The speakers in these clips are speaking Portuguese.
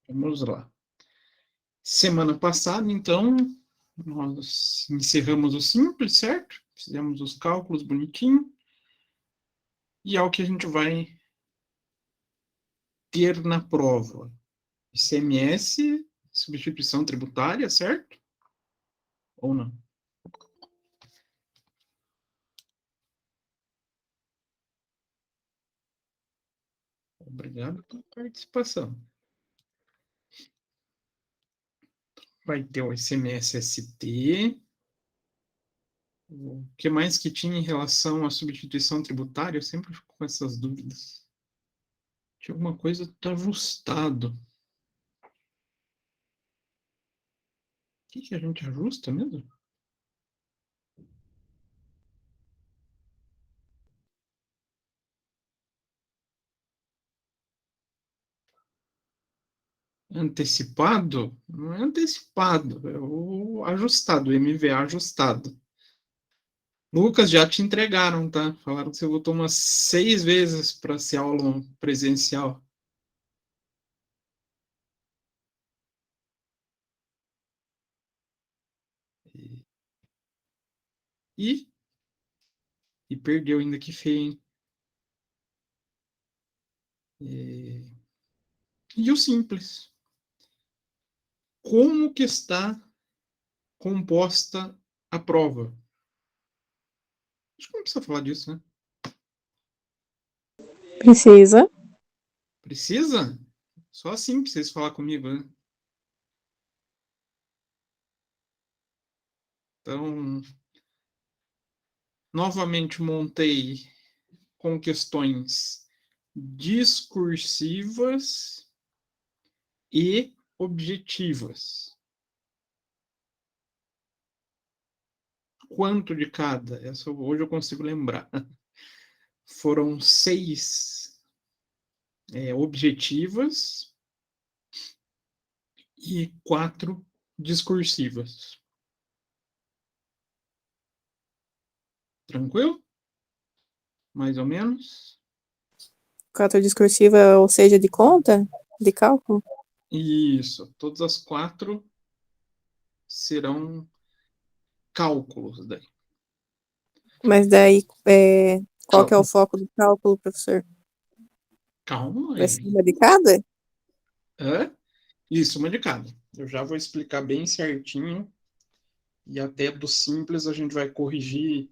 Vamos lá. Semana passada, então, nós encerramos o simples, certo? Fizemos os cálculos bonitinho. E é o que a gente vai ter na prova. ICMS, substituição tributária, certo? Ou não? Obrigado pela participação. Vai ter o ICMS-ST. O que mais que tinha em relação à substituição tributária? Eu sempre fico com essas dúvidas. Tinha alguma coisa tá ajustado. O que a gente ajusta mesmo? Antecipado? Não é antecipado, é o ajustado, o MVA ajustado. Lucas, já te entregaram, tá? Falaram que você voltou umas 6 vezes para ser aula presencial. E, e perdeu ainda, que feio, hein? E o simples. Como que está composta a prova? Acho que não precisa falar disso, né? Precisa. Precisa? Só assim precisa falar comigo, né? Então, novamente montei com questões discursivas e objetivas. Quanto de cada? Essa hoje eu consigo lembrar. Foram 6 objetivas e 4 discursivas. Tranquilo? Mais ou menos? 4 discursiva, ou seja, de conta? De cálculo? Isso. Todas as 4 serão cálculos daí. Mas daí, qual que é o foco do cálculo, professor? Calma Vai ser aí. uma de cada? Isso, uma de cada. Eu já vou explicar bem certinho. E até do simples a gente vai corrigir.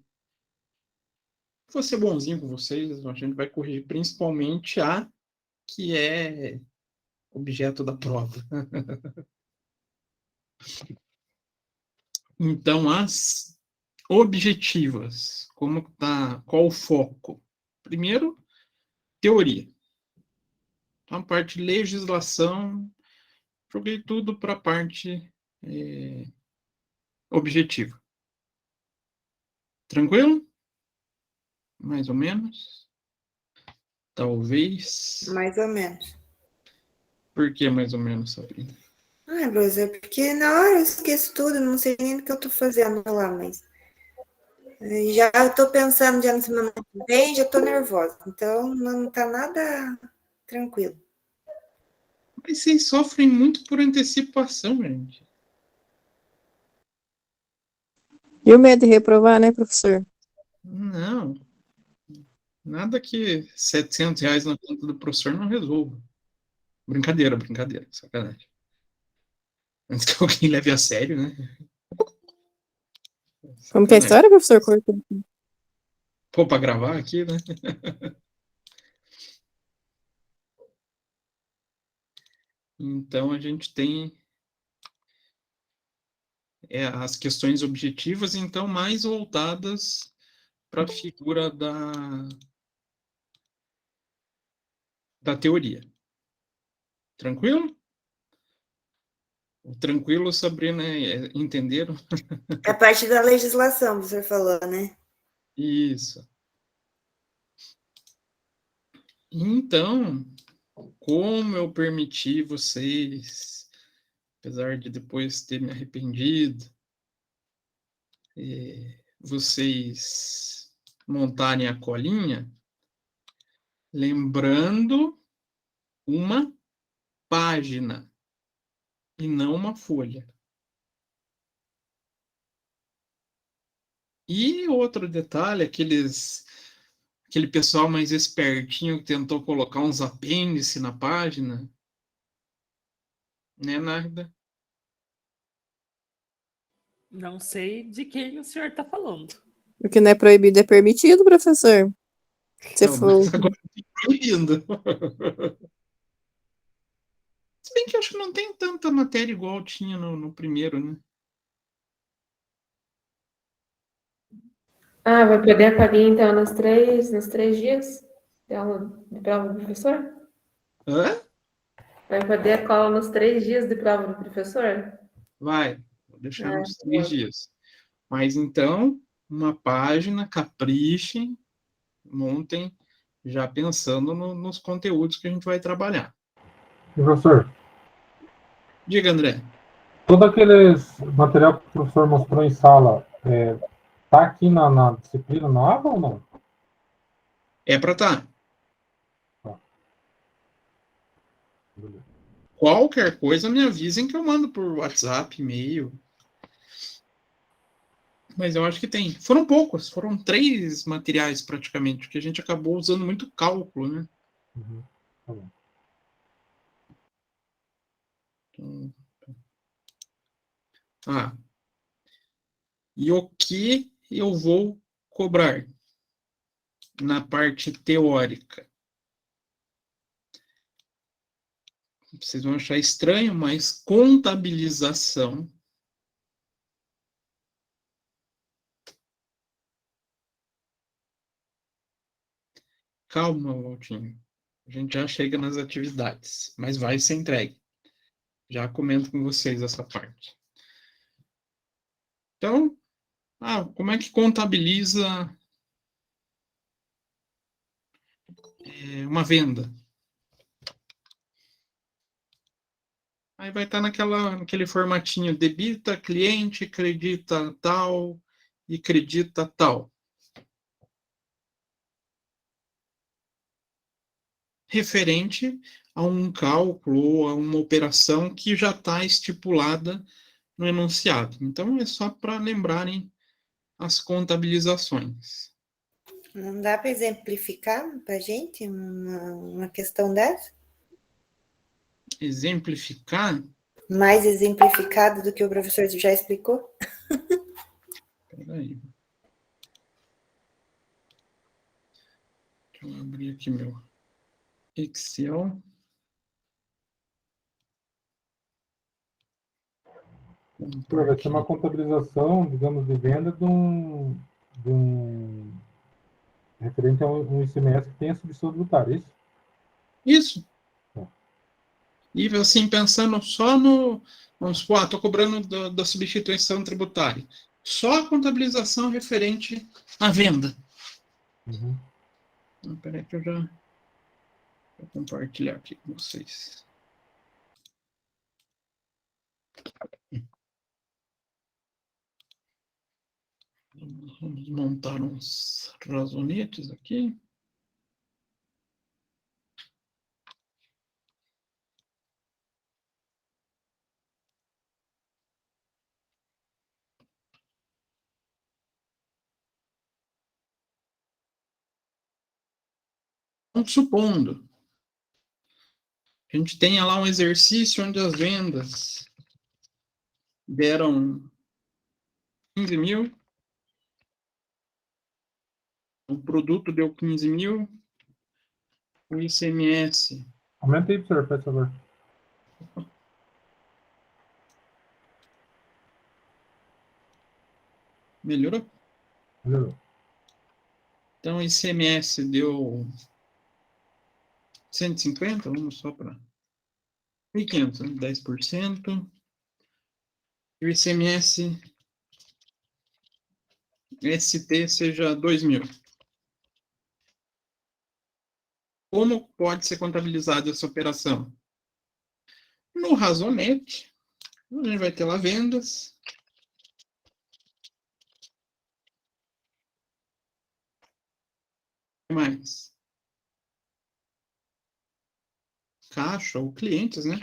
Vou ser bonzinho com vocês, a gente vai corrigir principalmente a que é objeto da prova. Então, as objetivas, como tá, qual o foco? Primeiro, teoria. Então, a parte de legislação, joguei tudo para a parte objetiva. Tranquilo? Mais ou menos? Talvez. Mais ou menos. Por que mais ou menos, Sabrina? Ah, Rosa, porque na hora eu esqueço tudo, não sei nem o que eu tô fazendo lá, mas já estou pensando já na semana que vem, já estou nervosa, então não tá nada tranquilo. Mas vocês sofrem muito por antecipação, gente. E o medo de reprovar, né, professor? Não. Nada que R$ 700 na conta do professor não resolva. Brincadeira, brincadeira. Sacanagem. Antes que alguém leve a sério, né? Como que é a Sacanagem. história, professor? Cortou. Pô, pra gravar aqui, né? Então, a gente tem as questões objetivas, então, mais voltadas para a figura da teoria. Tranquilo? Tranquilo, Sabrina, entenderam? A parte da legislação, você falou, né? Isso. Então, como eu permiti vocês, apesar de depois ter me arrependido, vocês montarem a colinha, lembrando uma página. e não uma folha. E outro detalhe, aquele pessoal mais espertinho que tentou colocar uns apêndices na página, né, Nagda? Não sei de quem o senhor está falando. O que não é proibido é permitido, professor. Se Não, for. mas agora tem proibindo. Se bem que eu acho que não tem tanta matéria igual tinha no primeiro, né? Ah, vai perder a colinha, então, nos 3 dias de prova do professor? Hã? Vai perder a cola nos 3 dias de prova do professor? Vai, vou deixar Ah, nos 3 dias. Mas então, uma página, caprichem, montem, já pensando nos conteúdos que a gente vai trabalhar. Professor, Diga, André. todo aquele material que o professor mostrou em sala, tá aqui na disciplina nova ou não? É para tá. Tá. Beleza. Qualquer coisa me avisem que eu mando por WhatsApp, e-mail. Mas eu acho que tem. Foram poucos, foram 3 materiais praticamente, que a gente acabou usando muito cálculo, né? Uhum. Tá bom. Então, e o que eu vou cobrar na parte teórica? Vocês vão achar estranho, mas contabilização. Calma, Valtinho. A gente já chega nas atividades, mas vai ser entregue. Já comento com vocês essa parte. Então, como é que contabiliza uma venda? Aí vai estar naquele formatinho, debita cliente, credita tal e credita tal. Referente a um cálculo ou a uma operação que já está estipulada no enunciado. Então, é só para lembrarem as contabilizações. Não dá para exemplificar para a gente uma questão dessa? Exemplificar. Mais exemplificado do que o professor já explicou? Peraí. Deixa eu abrir aqui meu Excel. Vai ser uma contabilização, digamos, de venda de um referente a um ICMS que tenha subsídio tributário, é isso? Isso. Tá. E assim, pensando só no. Vamos supor, estou cobrando da substituição tributária. Só a contabilização referente à venda. Uhum. Espera que eu já vou compartilhar aqui com vocês. Vamos montar uns razonetes aqui. Vamos supondo que a gente tenha lá um exercício onde as vendas deram 15 mil, o produto deu 15 mil, o ICMS. Aumenta aí, professor, por favor. Melhorou? Melhorou. Então, o ICMS deu 150, vamos só para 1.500, né? 10%. E o ICMS ST seja 2.000. Como pode ser contabilizada essa operação? No razonete, a gente vai ter lá vendas. O que mais? Caixa ou clientes, né?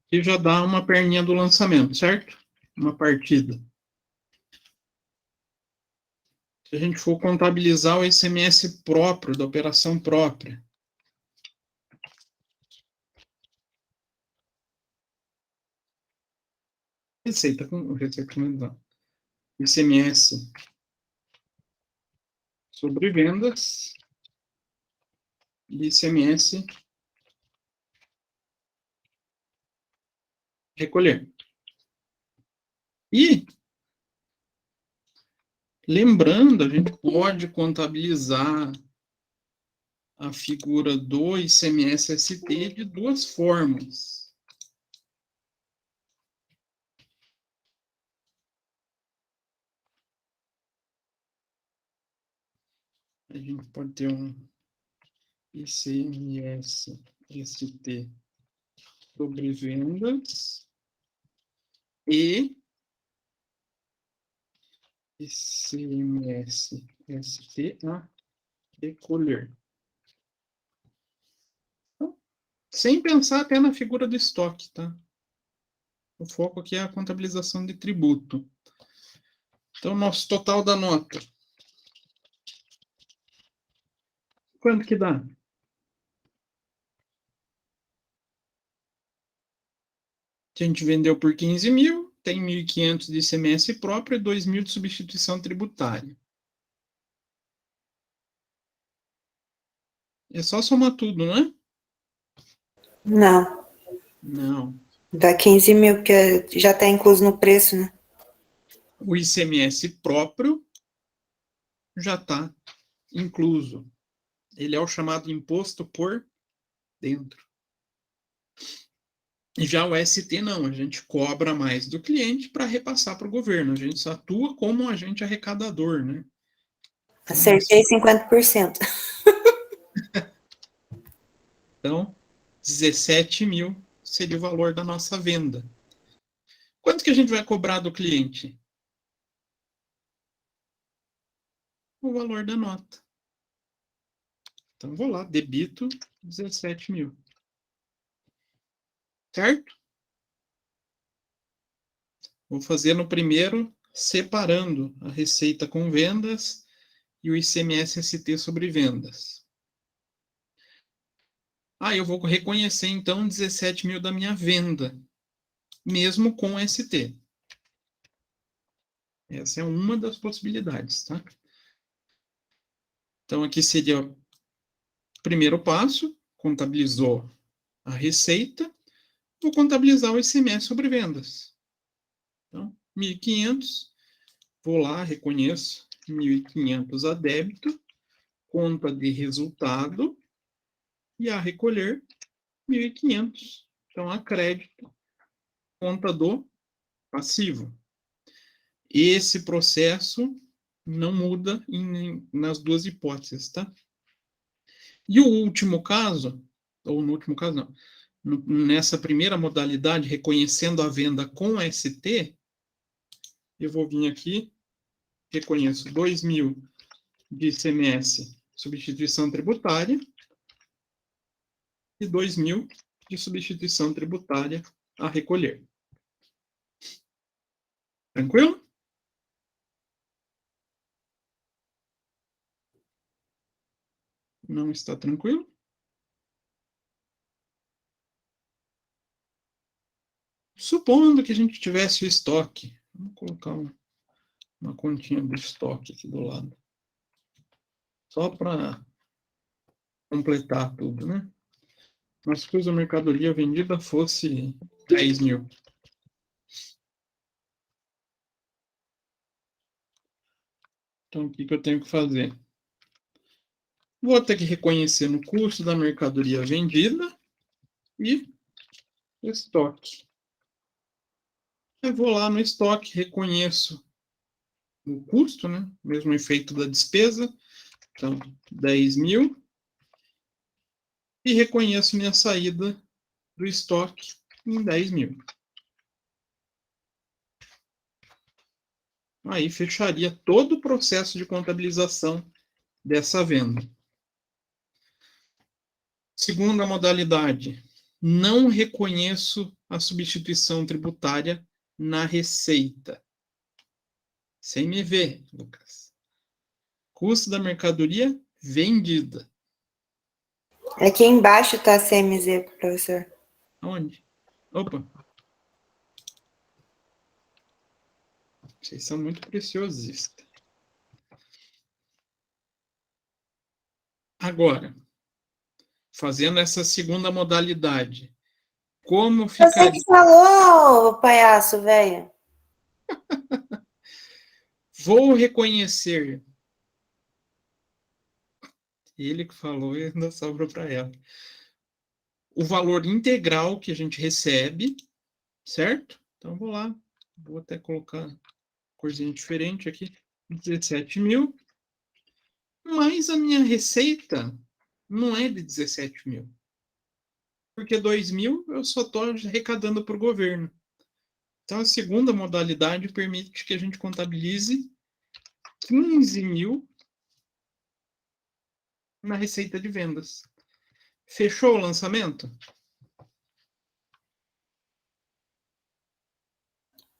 que já dá uma perninha do lançamento, certo? Uma partida. Se a gente for contabilizar o ICMS próprio, da operação própria, receita com ICMS sobre vendas e ICMS recolher. E, lembrando, a gente pode contabilizar a figura do ICMS-ST de duas formas. A gente pode ter um ICMS-ST sobre vendas e ICMS-ST a recolher. Então, sem pensar até na figura do estoque, tá? O foco aqui é a contabilização de tributo. Então, nosso total da nota. Quanto que dá? A gente vendeu por 15 mil, tem 1.500 de ICMS próprio e 2.000 de substituição tributária. É só somar tudo, não é? Não, Não. dá 15 mil, porque já está incluso no preço, né? O ICMS próprio já está incluso. Ele é o chamado imposto por dentro. E já o ST não, a gente cobra mais do cliente para repassar para o governo. A gente só atua como um agente arrecadador, né? Acertei 50%. Então, 17 mil seria o valor da nossa venda. Quanto que a gente vai cobrar do cliente? O valor da nota. Então, vou lá, debito 17 mil. Certo? Vou fazer no primeiro, separando a receita com vendas e o ICMS-ST sobre vendas. Eu vou reconhecer, então, 17 mil da minha venda, mesmo com ST. Essa é uma das possibilidades, tá? Então, aqui seria o primeiro passo, contabilizou a receita, vou contabilizar o ICMS sobre vendas. Então, 1.500, vou lá, reconheço 1.500 a débito, conta de resultado, e a recolher 1.500. Então, a crédito, conta do passivo. Esse processo não muda nas duas hipóteses, tá? E o último caso, ou no último caso não, nessa primeira modalidade, reconhecendo a venda com ST, eu vou vir aqui, reconheço 2.000 de ICMS, substituição tributária, e 2.000 de substituição tributária a recolher. Tranquilo? Não está tranquilo? Supondo que a gente tivesse o estoque. Vamos colocar uma continha do estoque aqui do lado. Só para completar tudo, né? Mas se a mercadoria vendida fosse 10 mil. Então, o que eu tenho que fazer? Vou ter que reconhecer no custo da mercadoria vendida e estoque. Eu vou lá no estoque, reconheço o custo, né? Mesmo efeito da despesa. Então, 10 mil. E reconheço minha saída do estoque em 10 mil. Aí fecharia todo o processo de contabilização dessa venda. Segunda modalidade, não reconheço a substituição tributária na receita. CMV, Lucas. Custo da mercadoria vendida. Aqui embaixo está a CMZ, professor. Onde? Opa. Vocês são muito preciosistas. Agora, fazendo essa segunda modalidade, como Você ficaria... que falou, palhaço, velho. Vou reconhecer. Ele que falou e ainda sobrou para ela. O valor integral que a gente recebe, certo? Então, vou lá. Vou até colocar corzinha diferente aqui. 17 mil. Mas a minha receita não é de 17 mil. Porque 2 mil eu só estou arrecadando para o governo. Então, a segunda modalidade permite que a gente contabilize 15 mil na receita de vendas. Fechou o lançamento?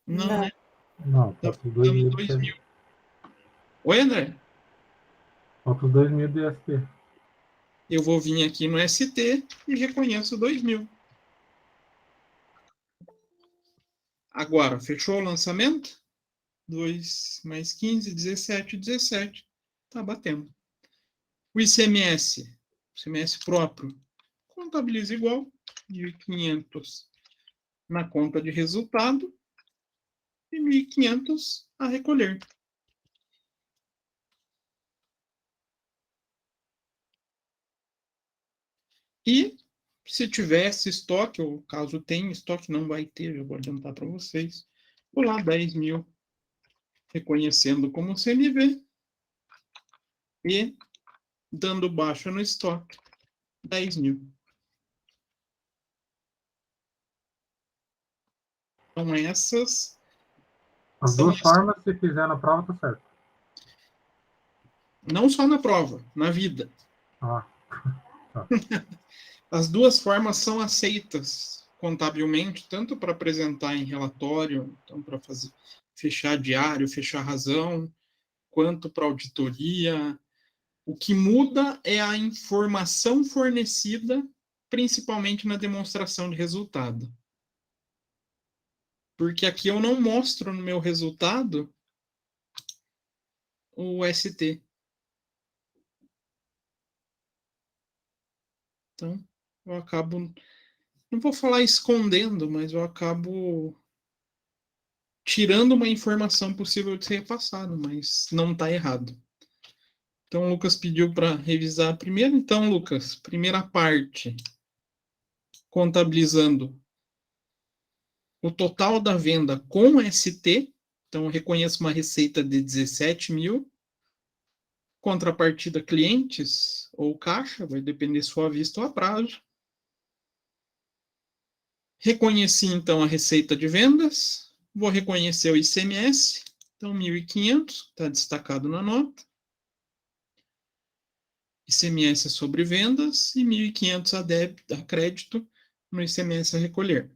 Não, né? Não, Tá falta os 2 mil. faltando 2 mil. Oi, André? Falta os 2 mil do ST. Eu vou vir aqui no ST e reconheço 2 mil. Agora, fechou o lançamento? 2 mais 15, 17, 17. Tá batendo. O ICMS próprio, contabiliza igual, 1.500 na conta de resultado e 1.500 a recolher. E se tivesse estoque, ou caso tenha estoque, não vai ter, eu vou adiantar para vocês, vou lá 10 mil, reconhecendo como CMV e dando baixa no estoque, 10 mil. Então essas As são duas formas, se fizer na prova, tá certo. não só na prova, na vida. Ah, As duas formas são aceitas contabilmente, tanto para apresentar em relatório, então para fazer fechar diário, fechar razão, quanto para auditoria. O que muda é a informação fornecida, principalmente na demonstração de resultado. Porque aqui eu não mostro no meu resultado o ST. Então, eu acabo, não vou falar escondendo, mas eu acabo tirando uma informação possível de ser repassada, mas não está errado. Então, o Lucas pediu para revisar primeiro. Então, Lucas, primeira parte, contabilizando o total da venda com ST. Então, eu reconheço uma receita de 17 mil. Contrapartida clientes ou caixa, vai depender se for à vista ou a prazo. Reconheci, então, a receita de vendas. Vou reconhecer o ICMS. Então, 1.500, está destacado na nota. ICMS sobre vendas e 1.500 a débito, a crédito no ICMS a recolher.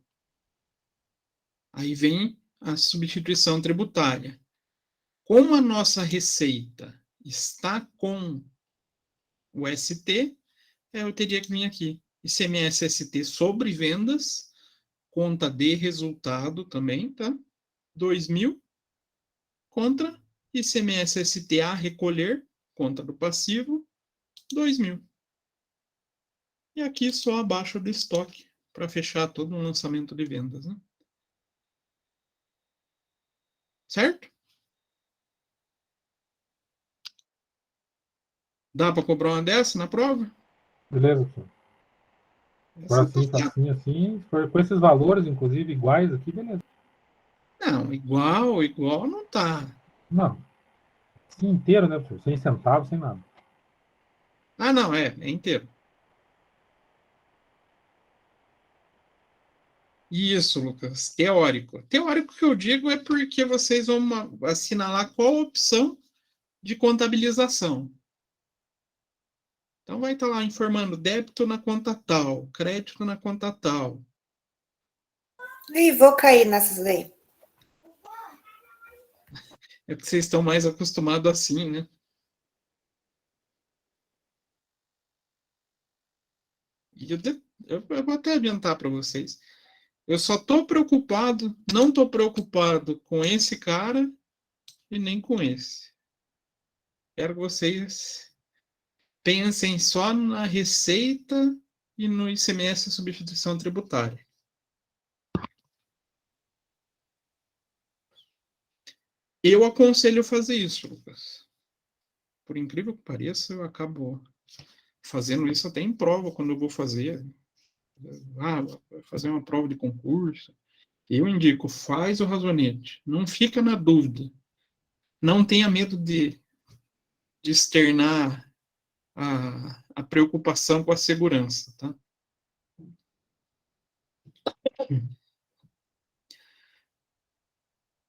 Aí vem a substituição tributária. Como a nossa receita está com o ST, eu teria que vir aqui. ICMS ST sobre vendas, conta de resultado também, tá? 2 mil, contra ICMS ST a recolher, conta do passivo, 2 mil. E aqui só abaixo do estoque, para fechar todo um lançamento de vendas, né? Certo? Dá para cobrar uma dessa na prova? beleza, senhor. Agora sim, facinho assim. Se for com esses valores, inclusive, iguais aqui, beleza. Não, igual não tá. Não. Sim, inteiro, né, professor? Sem centavos, sem nada. Ah, não, é inteiro. Isso, Lucas, teórico. Teórico que eu digo é porque vocês vão assinalar qual opção de contabilização. Então, vai estar lá informando débito na conta tal, crédito na conta tal. E vou cair nessas aí. É porque vocês estão mais acostumados assim, né? E eu vou até adiantar para vocês. Eu só estou preocupado, não estou preocupado com esse cara e nem com esse. Quero que vocês pensem só na receita e no ICMS substituição tributária. Eu aconselho fazer isso, Lucas. Por incrível que pareça, eu acabo fazendo isso até em prova, quando eu vou fazer. Vou fazer uma prova de concurso. Eu indico, faz o razonete. Não fica na dúvida. Não tenha medo de externar a preocupação com a segurança, tá?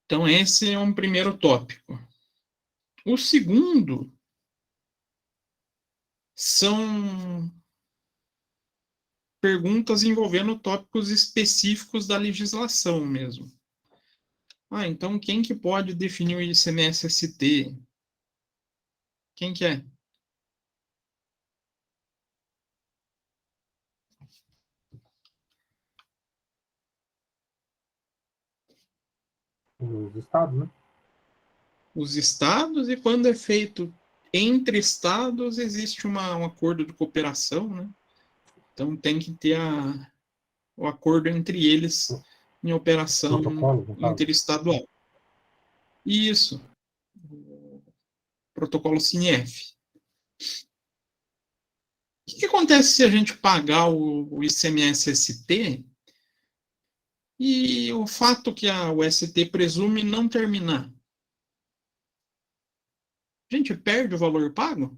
Então, esse é um primeiro tópico. O segundo são perguntas envolvendo tópicos específicos da legislação mesmo. Então quem que pode definir o ICMS-ST? Quem que é? Os estados, né? Os estados, e quando é feito entre estados, existe um acordo de cooperação, né? Então tem que ter o acordo entre eles em operação Protocolo, no caso. interestadual. Isso. O protocolo CINEF. O que acontece se a gente pagar o ICMS-ST e o fato que o ST presume não terminar? A gente perde o valor pago?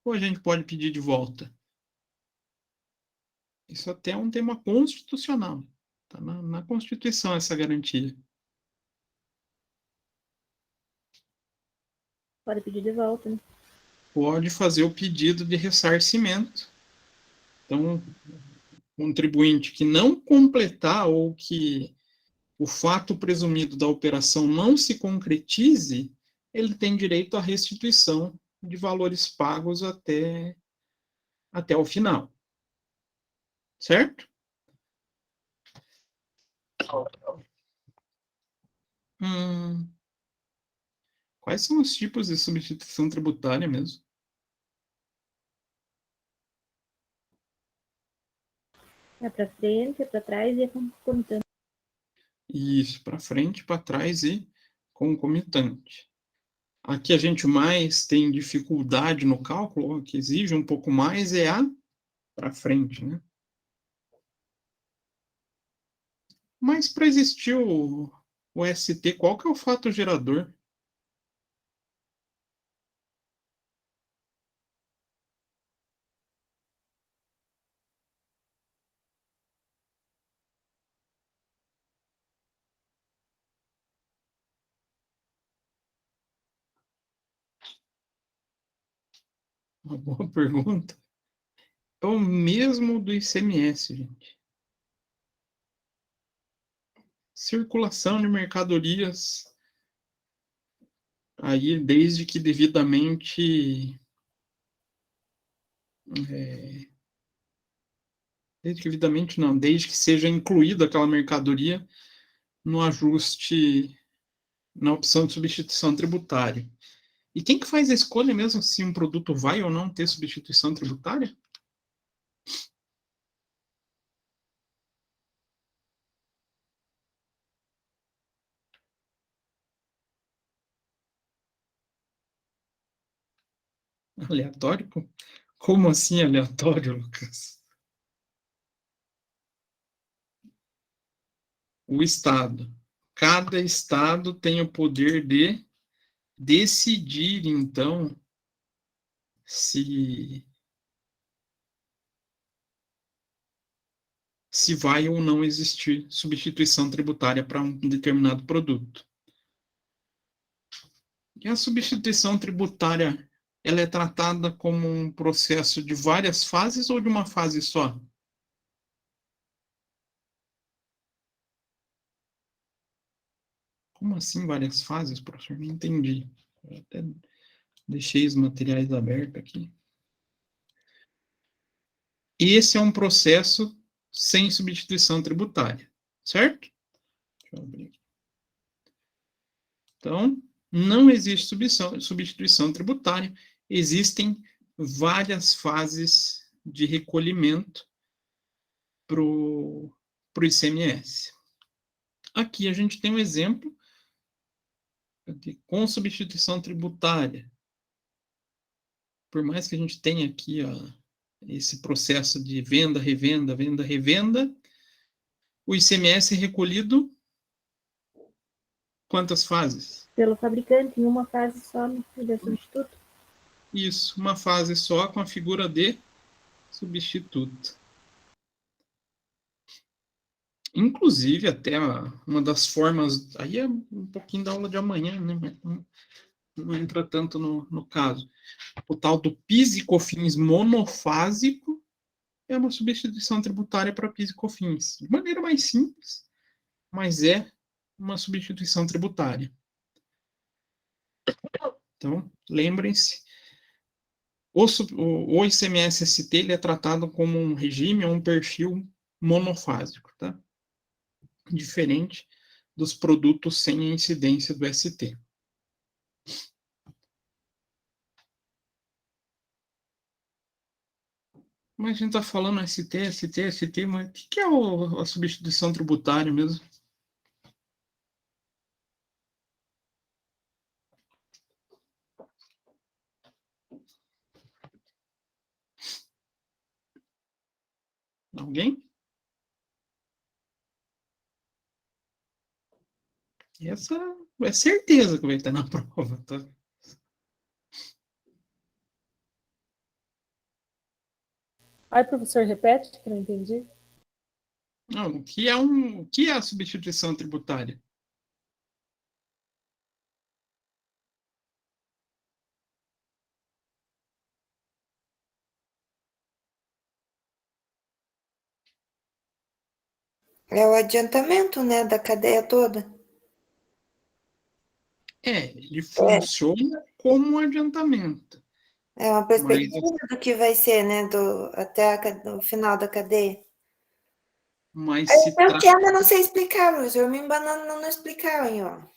Ou a gente pode pedir de volta? Isso até é um tema constitucional. Está na Constituição essa garantia. Pode pedir de volta, né? Pode fazer o pedido de ressarcimento. Então, o contribuinte que não completar ou que o fato presumido da operação não se concretize, ele tem direito à restituição de valores pagos até o final. Certo? Quais são os tipos de substituição tributária mesmo? É para frente, é para trás e é concomitante. Isso, para frente, para trás e concomitante. Aqui a gente mais tem dificuldade no cálculo, que exige um pouco mais, é a para frente, né? Mas para existir o ST, qual que é o fato gerador? Uma boa pergunta. É o mesmo do ICMS, gente. Circulação de mercadorias, aí desde que devidamente desde que seja incluída aquela mercadoria no ajuste, na opção de substituição tributária. E quem que faz a escolha mesmo se um produto vai ou não ter substituição tributária? Aleatório? Como assim aleatório, Lucas? O Estado. Cada Estado tem o poder de decidir, então, se vai ou não existir substituição tributária para um determinado produto. E a substituição tributária, ela é tratada como um processo de várias fases ou de uma fase só? Como assim várias fases, professor? Não entendi. Eu até deixei os materiais abertos aqui. Esse é um processo sem substituição tributária, certo? Deixa eu abrir aqui. Então, não existe substituição tributária, existem várias fases de recolhimento para o ICMS. Aqui a gente tem um exemplo com substituição tributária. Por mais que a gente tenha aqui esse processo de venda, revenda, venda, revenda, o ICMS é recolhido quantas fases? Pelo fabricante, em uma fase só, ele é substituto. Isso, uma fase só com a figura de substituto. Inclusive, até uma das formas, aí é um pouquinho da aula de amanhã, né? Não entra tanto no caso. O tal do PIS e COFINS monofásico é uma substituição tributária para PIS e COFINS. De maneira mais simples, mas é uma substituição tributária. Então, lembrem-se, o ICMS-ST ele é tratado como um regime ou um perfil monofásico, tá? Diferente dos produtos sem a incidência do ST. Mas a gente está falando ST, mas o que é a substituição tributária mesmo? Alguém? Essa é certeza que vai estar na prova, tá? Ai, professor, repete, que eu não entendi. Não, o que é a substituição tributária? É o adiantamento, né, da cadeia toda. Ele funciona como um adiantamento. É uma Mas, perspectiva do que vai ser, né, até o final da cadeia. mas Aí se eu trata. que ainda não sei explicar, professor, me embanando não explicar, hein, ó.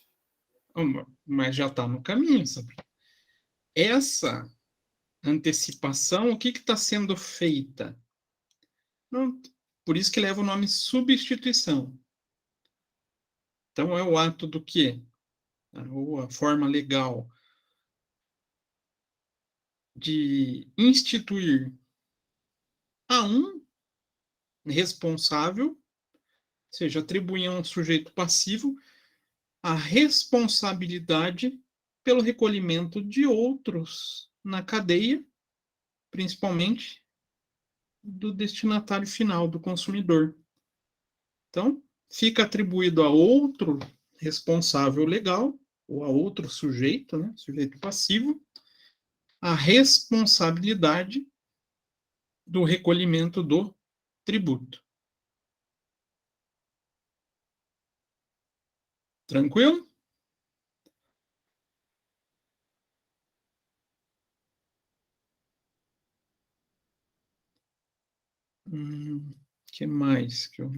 Mas já está no caminho, sabe? Essa antecipação, o que está sendo feita? Não, por isso que leva o nome substituição. Então, é o ato do quê? Ou a forma legal de instituir a um responsável, ou seja, atribuir a um sujeito passivo a responsabilidade pelo recolhimento de outros na cadeia, principalmente do destinatário final, do consumidor. Então, fica atribuído a outro responsável legal, ou a outro sujeito, né, sujeito passivo, a responsabilidade do recolhimento do tributo. Tranquilo? Que mais que eu...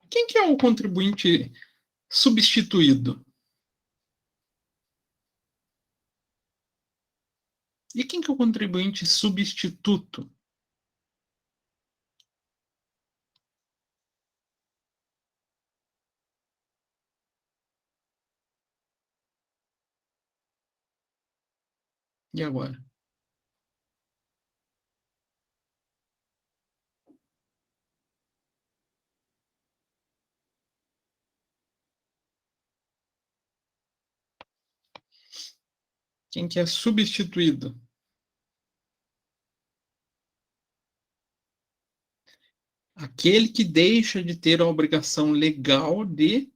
Quem que é o contribuinte substituído? E quem que é o contribuinte substituto? E agora? Quem que é substituído? aquele que deixa de ter a obrigação legal de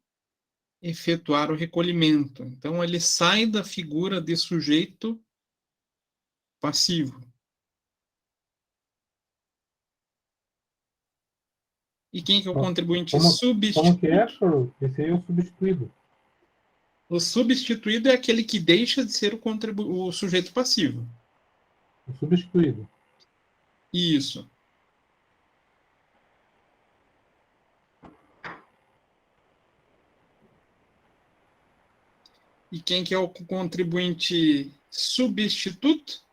efetuar o recolhimento. Então, ele sai da figura de sujeito passivo. E quem que é o contribuinte Como substituído? que é, senhor? Esse aí é o substituído. O substituído é aquele que deixa de ser o sujeito passivo. O substituído. Isso. E quem que é o contribuinte substituto?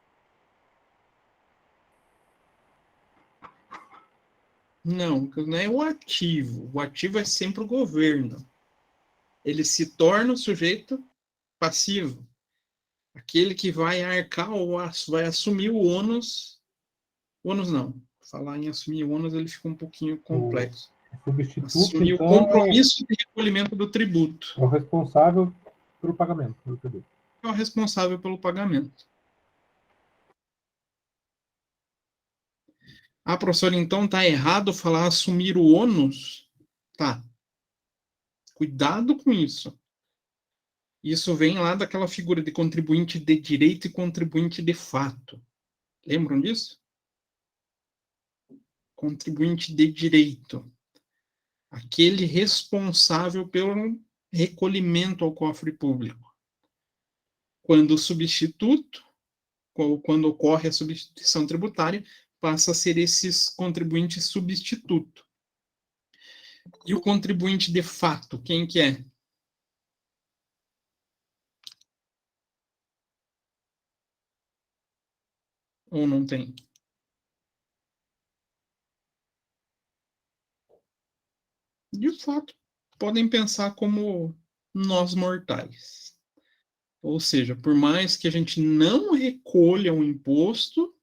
Não é o ativo. O ativo é sempre o governo. Ele se torna o sujeito passivo. Aquele que vai arcar ou vai assumir o ônus. Ônus não. Falar em assumir o ônus, ele fica um pouquinho complexo. O substituto, Assumir então, o compromisso de recolhimento do tributo. é o responsável pelo pagamento do tributo. É o responsável pelo pagamento. Ah, professor, então tá errado falar assumir o ônus? Tá. Cuidado com isso. Isso vem lá daquela figura de contribuinte de direito e contribuinte de fato. Lembram disso? Contribuinte de direito. Aquele responsável pelo recolhimento ao cofre público. Quando o substituto, ou quando ocorre a substituição tributária, passa a ser esses contribuintes substituto. E o contribuinte de fato, quem que é? Ou não tem? De fato, podem pensar como nós mortais. Ou seja, por mais que a gente não recolha um imposto,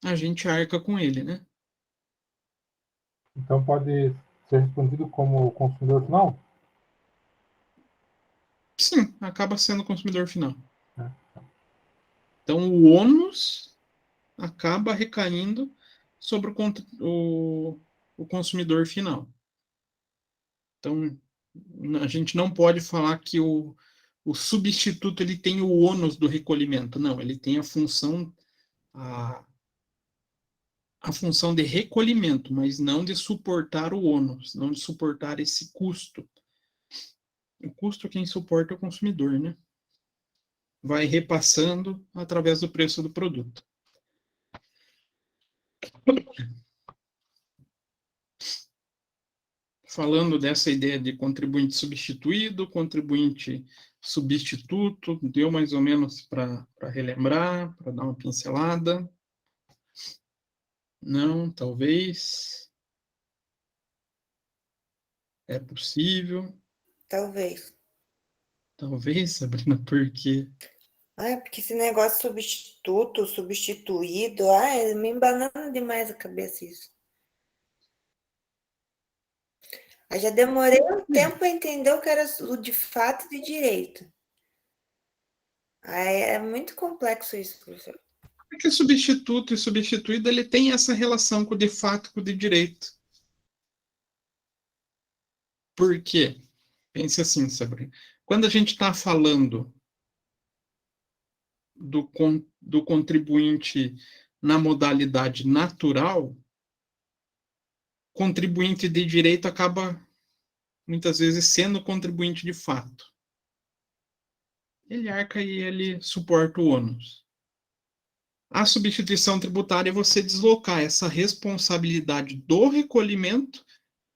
a gente arca com ele, né? Então, pode ser respondido como consumidor final? Sim, acaba sendo o consumidor final. É. Então, o ônus acaba recaindo sobre o consumidor final. Então, a gente não pode falar que o substituto ele tem o ônus do recolhimento. Não, ele tem a função de recolhimento, mas não de suportar o ônus, não de suportar esse custo. O custo quem suporta é o consumidor, né? Vai repassando através do preço do produto. Falando dessa ideia de contribuinte substituído, contribuinte substituto, deu mais ou menos para relembrar, para dar uma pincelada? Não, talvez. É possível. Talvez. Talvez, Sabrina, porque Porque esse negócio substituto, substituído, me embanando demais a cabeça isso. Já demorei um tempo para entender o que era o de fato e de direito. É muito complexo isso, professor. porque substituto e substituído ele tem essa relação com o de fato e com o de direito. Por quê? Pense assim, Sabrina. Quando a gente está falando do contribuinte na modalidade natural, contribuinte de direito acaba, muitas vezes, sendo contribuinte de fato. Ele arca e ele suporta o ônus. A substituição tributária é você deslocar essa responsabilidade do recolhimento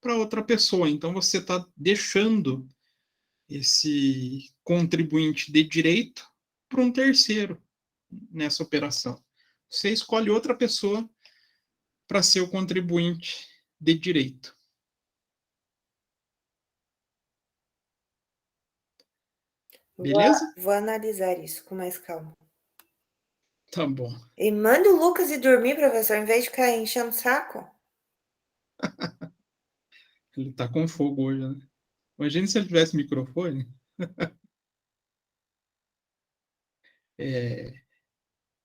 para outra pessoa. Então, você está deixando esse contribuinte de direito para um terceiro nessa operação. Você escolhe outra pessoa para ser o contribuinte de direito. Beleza? Vou analisar isso com mais calma. Tá bom. E manda o Lucas ir dormir, professor, em vez de ficar enchendo o saco. Ele tá com fogo hoje, né? Imagina se ele tivesse microfone.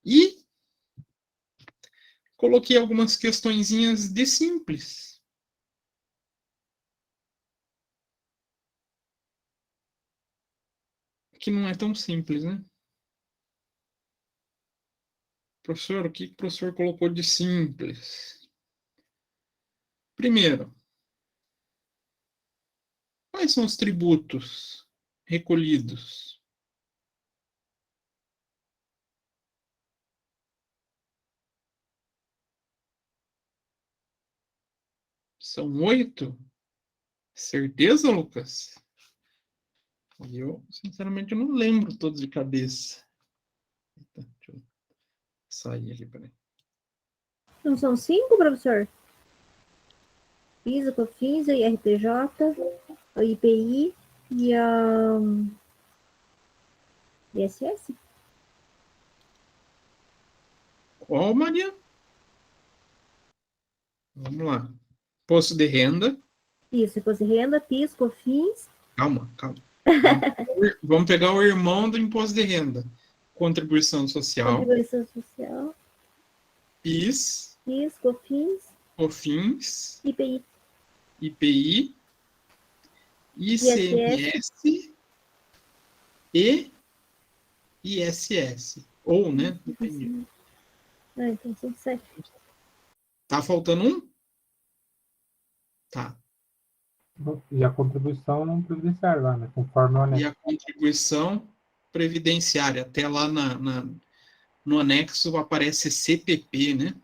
E coloquei algumas questõezinhas de simples. Que não é tão simples, né? Professor, o que o professor colocou de simples? Primeiro, quais são os tributos recolhidos? São 8? Certeza, Lucas? Eu, sinceramente, não lembro todos de cabeça. Eita, deixa eu sair aqui, peraí. Não são 5, professor? PIS, a COFINS, a IRPJ, a IPI e a ISS? Qual, Maria? Vamos lá. Imposto de renda. Isso, imposto de renda, PIS, COFINS. Calma. Vamos pegar o irmão do imposto de renda. Contribuição social. Contribuição social, PIS, PIS, COFINS, COFINS, IPI, IPI, ICMS e ISS. Ou, né? Depende. Ah, então são 7. Tá faltando um? Tá. E a contribuição previdenciária lá, né? Conforme o E anexo. a contribuição previdenciária. Até lá no anexo aparece CPP, né?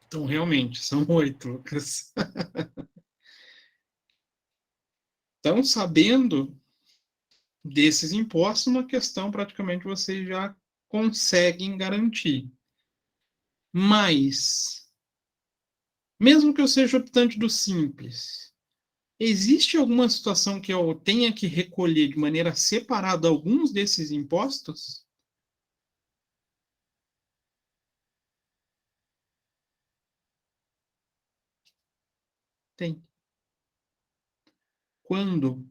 Então, realmente, são 8, Lucas. Então, sabendo desses impostos, uma questão praticamente vocês já conseguem garantir. Mas, mesmo que eu seja optante do simples, existe alguma situação que eu tenha que recolher de maneira separada alguns desses impostos? Tem. Quando?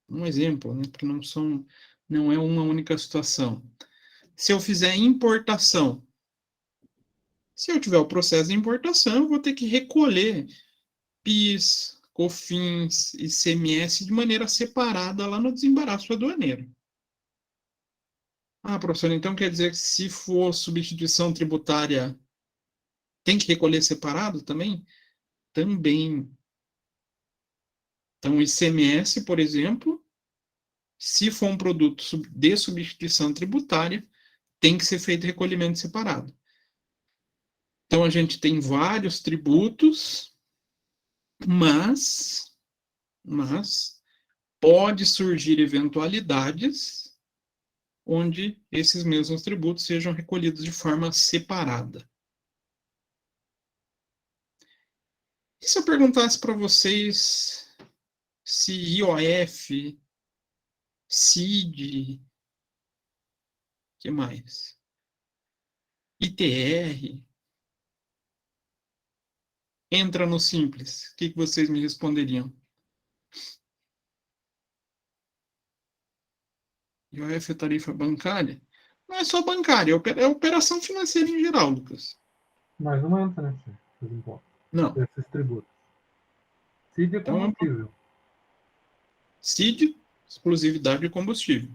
Um exemplo, né? Porque não é uma única situação. Se eu fizer importação, se eu tiver o processo de importação, eu vou ter que recolher PIS, COFINS, ICMS de maneira separada lá no desembaraço aduaneiro. Ah, professor, então quer dizer que se for substituição tributária, tem que recolher separado também? Também. Então, o ICMS, por exemplo, se for um produto de substituição tributária, tem que ser feito recolhimento separado. Então, a gente tem vários tributos, mas pode surgir eventualidades onde esses mesmos tributos sejam recolhidos de forma separada. E se eu perguntasse para vocês se IOF, CID, que mais? ITR entra no simples, o que vocês me responderiam? IOF é tarifa bancária? Não é só bancária, é operação financeira em geral, Lucas. Mas não entra, né? Esses impostos. Não. Esses tributos. CID é combustível. CID, exclusividade de combustível.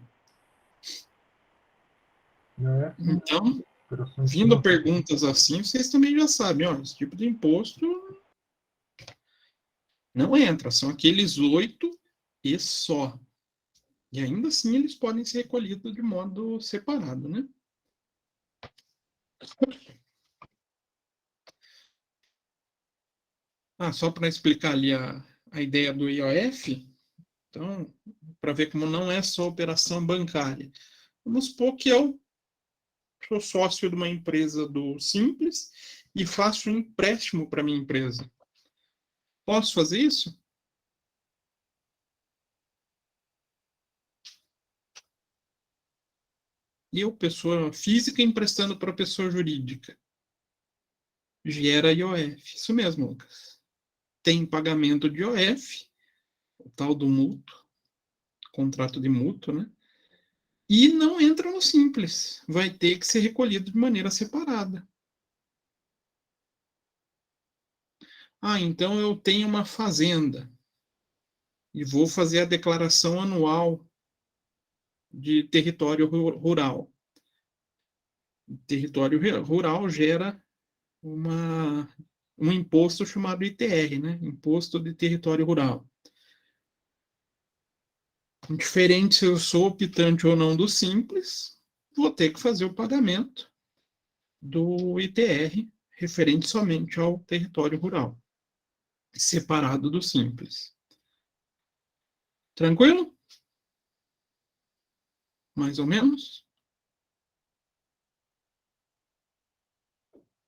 Então, vindo perguntas assim, vocês também já sabem, ó, esse tipo de imposto não entra, são aqueles 8 e só. E ainda assim eles podem ser recolhidos de modo separado, né? Só para explicar ali a ideia do IOF, então, para ver como não é só operação bancária. Vamos supor que eu sou sócio de uma empresa do Simples e faço um empréstimo para minha empresa. Posso fazer isso? Eu, pessoa física, emprestando para pessoa jurídica. Gera IOF. Isso mesmo, Lucas. Tem pagamento de IOF, o tal do mútuo, contrato de mútuo, né? E não entra no simples. Vai ter que ser recolhido de maneira separada. Ah, então eu tenho uma fazenda e vou fazer a declaração anual de território rural. O território rural gera um imposto chamado ITR, né? Imposto de Território Rural. Diferente se eu sou optante ou não do Simples, vou ter que fazer o pagamento do ITR referente somente ao território rural, separado do Simples. Tranquilo? Mais ou menos?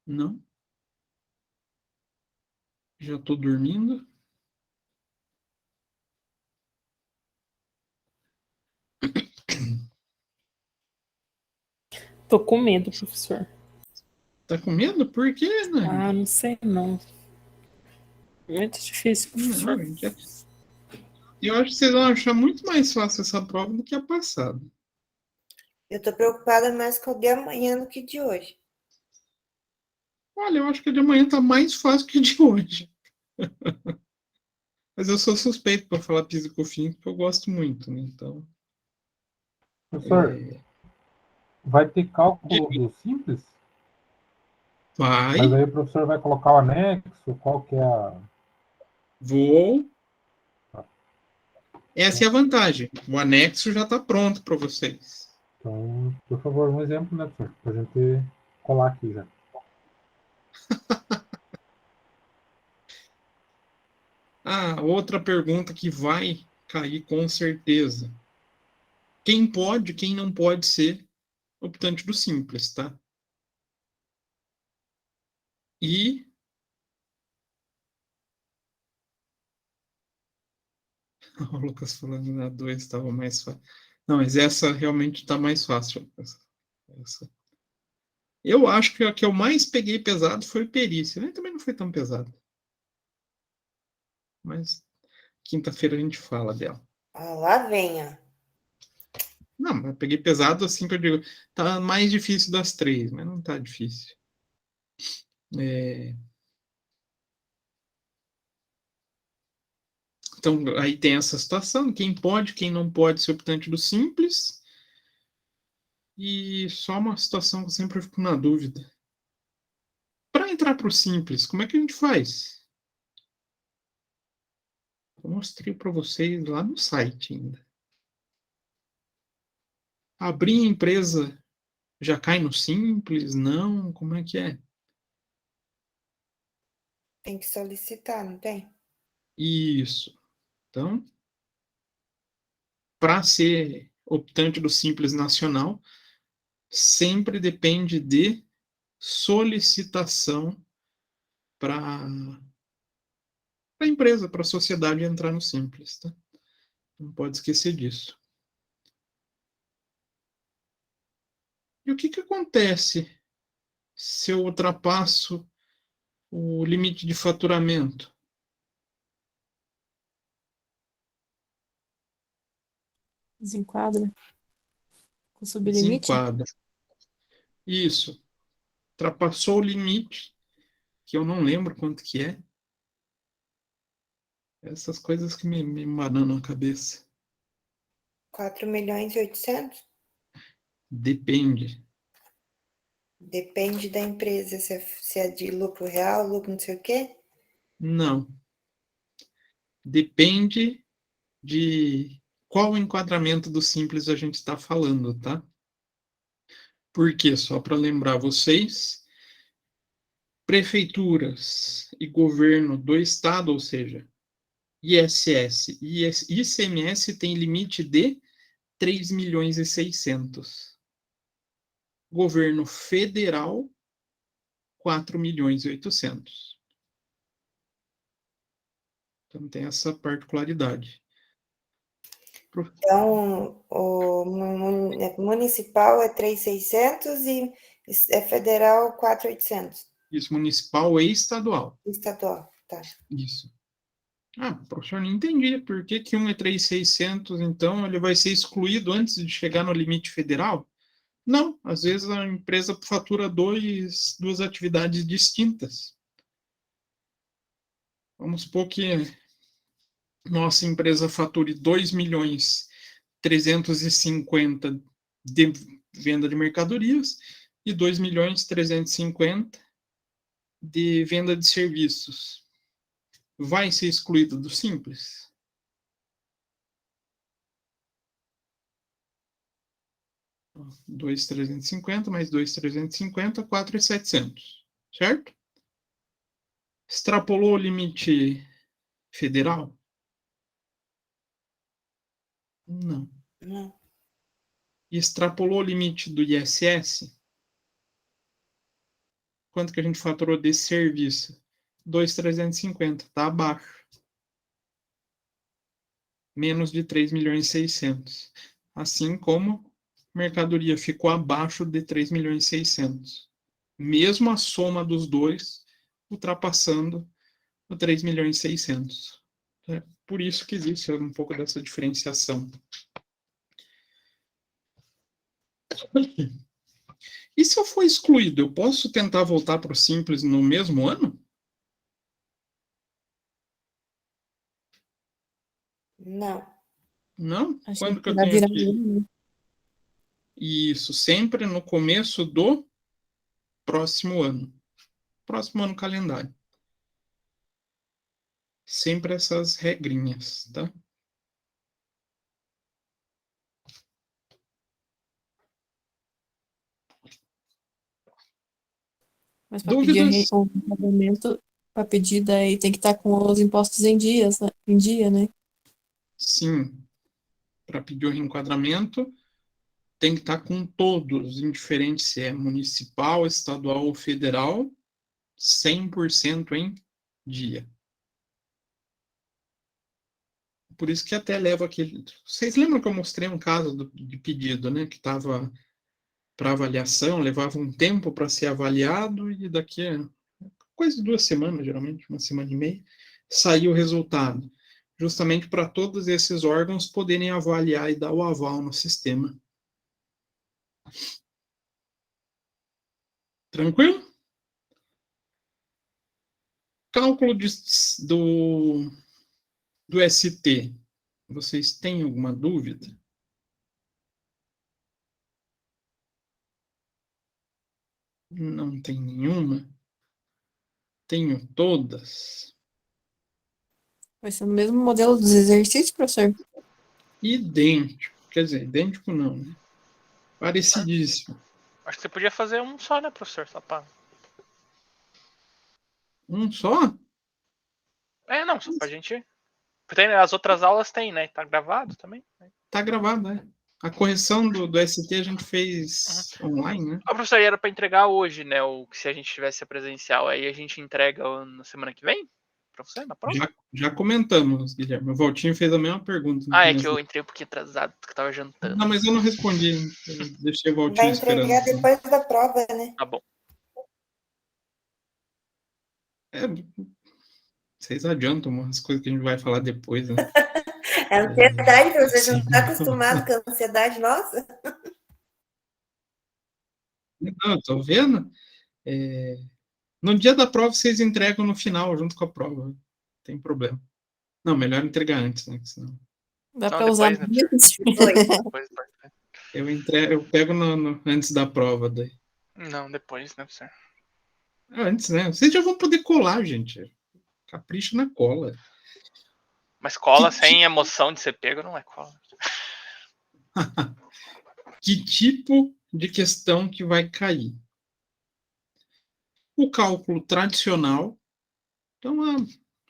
Não? Já estou dormindo? Tô com medo, professor. Tá com medo? Por quê, né? Ah, não sei não. Muito difícil, professor. Não, gente. Eu acho que vocês vão achar muito mais fácil essa prova do que a passada. Eu tô preocupada mais com o de amanhã do que de hoje. Olha, eu acho que a de amanhã tá mais fácil que a de hoje. Mas eu sou suspeito para falar PIS e COFINS, porque eu gosto muito, né? Então, Professor, vai ter cálculo do Simples? vai, Mas aí o professor vai colocar o anexo? Qual que é a... vou. Essa é a vantagem. O anexo já está pronto para vocês. Então, por favor, um exemplo, né, professor? Para a gente colar aqui já. Ah, outra pergunta que vai cair com certeza. Quem pode, quem não pode ser optante do Simples, tá? E o Lucas falando na 2 estava mais fácil. Não, mas essa realmente está mais fácil. Essa. Eu acho que a que eu mais peguei pesado foi perícia, né? Também não foi tão pesado. Mas quinta-feira a gente fala dela. Ah, lá vem, ó. Não, eu peguei pesado assim que eu digo, tá mais difícil das três, mas não tá difícil. Então, aí tem essa situação, quem pode, quem não pode ser optante do Simples. E só uma situação que eu sempre fico na dúvida. Para entrar para o Simples, como é que a gente faz? Eu mostrei para vocês lá no site ainda. Abrir a empresa já cai no Simples? Não? Como é que é? Tem que solicitar, não tem? Isso. Então, para ser optante do Simples Nacional, sempre depende de solicitação para a empresa, para a sociedade entrar no Simples. Tá? Não pode esquecer disso. E o que acontece se eu ultrapasso o limite de faturamento? Desenquadra. Com sublimite? Desenquadra. Isso. Ultrapassou o limite, que eu não lembro quanto que é. Essas coisas que me bananam a cabeça. 4.800.000? Depende. Depende da empresa, se é de lucro real, lucro não sei o quê. Não. Depende de qual enquadramento do Simples a gente está falando, tá? Porque, só para lembrar vocês, prefeituras e governo do estado, ou seja, ISS e ICMS tem limite de 3.600.000. Governo federal, 4.800.000. Então tem essa particularidade. Então, o municipal é 3.600 e é federal 4.800. Isso, municipal e estadual. Estadual, tá. Isso. Ah, professor, não entendi. Por que que um é 3.600, então ele vai ser excluído antes de chegar no limite federal? Não, às vezes a empresa fatura duas atividades distintas. Vamos supor que nossa empresa fature 2.350.000 de venda de mercadorias e 2.350.000 de venda de serviços. Vai ser excluído do Simples? Ó, 2.350 mais 2.350, 4.700, certo? Extrapolou o limite federal? Não. Não. E extrapolou o limite do ISS? Quanto que a gente faturou desse serviço? 2.350, está abaixo. Menos de 3.600.000. Assim como mercadoria ficou abaixo de 3.600.000. Mesmo a soma dos dois ultrapassando o 3.600.000. É por isso que existe um pouco dessa diferenciação. E se eu for excluído, eu posso tentar voltar para o Simples no mesmo ano? Não. Não? Achei Quando que que eu vai tenho virar que... um. Isso, sempre no começo do próximo ano. Próximo ano calendário. Sempre essas regrinhas, tá? Mas para pedir Dúvidas? o pagamento, para pedir daí tem que estar com os impostos em dias, né? Em dia, né? Sim. Para pedir o reenquadramento, tem que estar com todos, indiferente se é municipal, estadual ou federal, 100% em dia. Por isso que até leva aquele... Vocês lembram que eu mostrei um caso de pedido, né? Que estava para avaliação, levava um tempo para ser avaliado e daqui a coisa de 2 semanas, geralmente, 1 semana e meia, saiu o resultado. Justamente para todos esses órgãos poderem avaliar e dar o aval no sistema. Tranquilo? Cálculo do ST. Vocês têm alguma dúvida? Não tem nenhuma? Tenho todas. Vai ser no mesmo modelo dos exercícios, professor? Idêntico. Quer dizer, idêntico não, né? Parecidíssimo. Acho que você podia fazer um só, né, professor? Só pra... Um só? Não, só pra gente... Tem, as outras aulas tem, né? Tá gravado também. Tá gravado, né? A correção do ST a gente fez online, né? A professora era pra entregar hoje, né? Se a gente tivesse a presencial, aí a gente entrega na semana que vem? Pra você, na prova? Já comentamos, Guilherme. O Valtinho fez a mesma pergunta. É que eu entrei um pouquinho atrasado, porque eu tava jantando. Não, mas eu não respondi. Eu deixei o Valtinho Vai esperando. entregar depois da prova, né? Tá bom. Vocês adiantam umas coisas que a gente vai falar depois, né? A ansiedade, que você Sim. não está acostumado com a ansiedade, nossa. Não, eu tô vendo. No dia da prova, vocês entregam no final, junto com a prova. Não tem problema. Não, melhor entregar antes, né? Senão... Dá Não, para usar depois, né? Depois. Depois. Eu pego antes da prova daí. Não, depois, né, professor? Antes, né? Vocês já vão poder colar, gente. Capricha na cola. Mas cola sem emoção de ser pego não é cola. Que tipo de questão que vai cair? O cálculo tradicional. Então,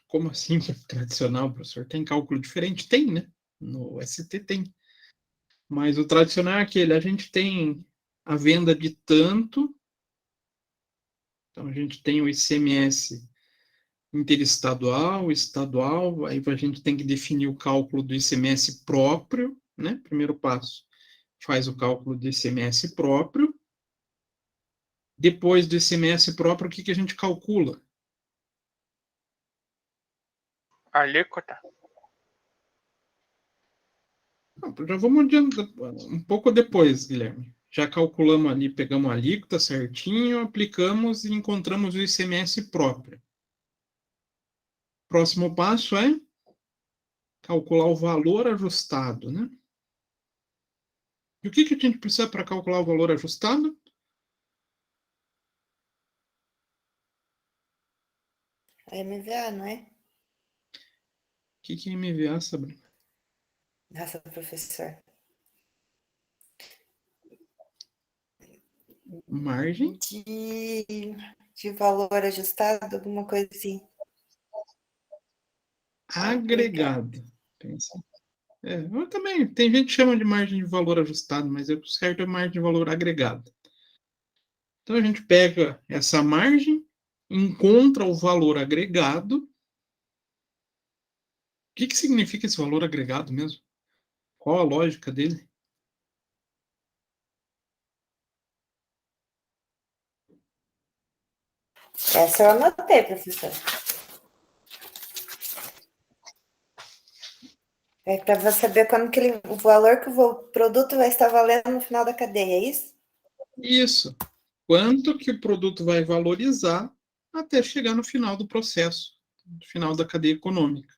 como assim tradicional, professor? Tem cálculo diferente? Tem, né? No ST tem. Mas o tradicional é aquele, a gente tem a venda de tanto, então a gente tem o ICMS interestadual, estadual, aí a gente tem que definir o cálculo do ICMS próprio, né? Primeiro passo, faz o cálculo do ICMS próprio. Depois do ICMS próprio, o que a gente calcula? Alíquota. Já vamos adiantar um pouco depois, Guilherme. Já calculamos ali, pegamos a alíquota certinho, aplicamos e encontramos o ICMS próprio. Próximo passo é calcular o valor ajustado, né? E o que a gente precisa para calcular o valor ajustado? A MVA, não é? O que é MVA, Sabrina? Nossa, professor. Margem De valor ajustado, alguma coisa assim. agregada. Pensa. Eu também, tem gente que chama de margem de valor ajustado, mas o certo é margem de valor agregado. Então a gente pega essa margem, encontra o valor agregado. O que significa esse valor agregado mesmo? Qual a lógica dele? Essa eu anotei, professor. É para você saber quando que o valor que o produto vai estar valendo no final da cadeia, é isso? Isso. Quanto que o produto vai valorizar até chegar no final do processo, no final da cadeia econômica.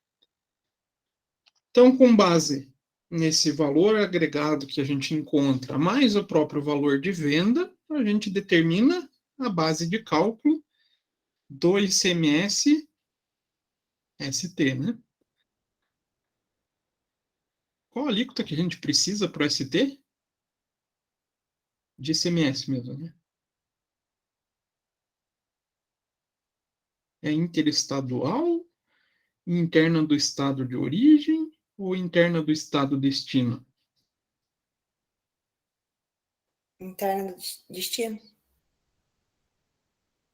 Então, com base nesse valor agregado que a gente encontra, mais o próprio valor de venda, a gente determina a base de cálculo do ICMS ST, né? Qual a alíquota que a gente precisa para o ST? De ICMS mesmo, né? É interestadual, interna do estado de origem ou interna do estado destino? Interno do destino?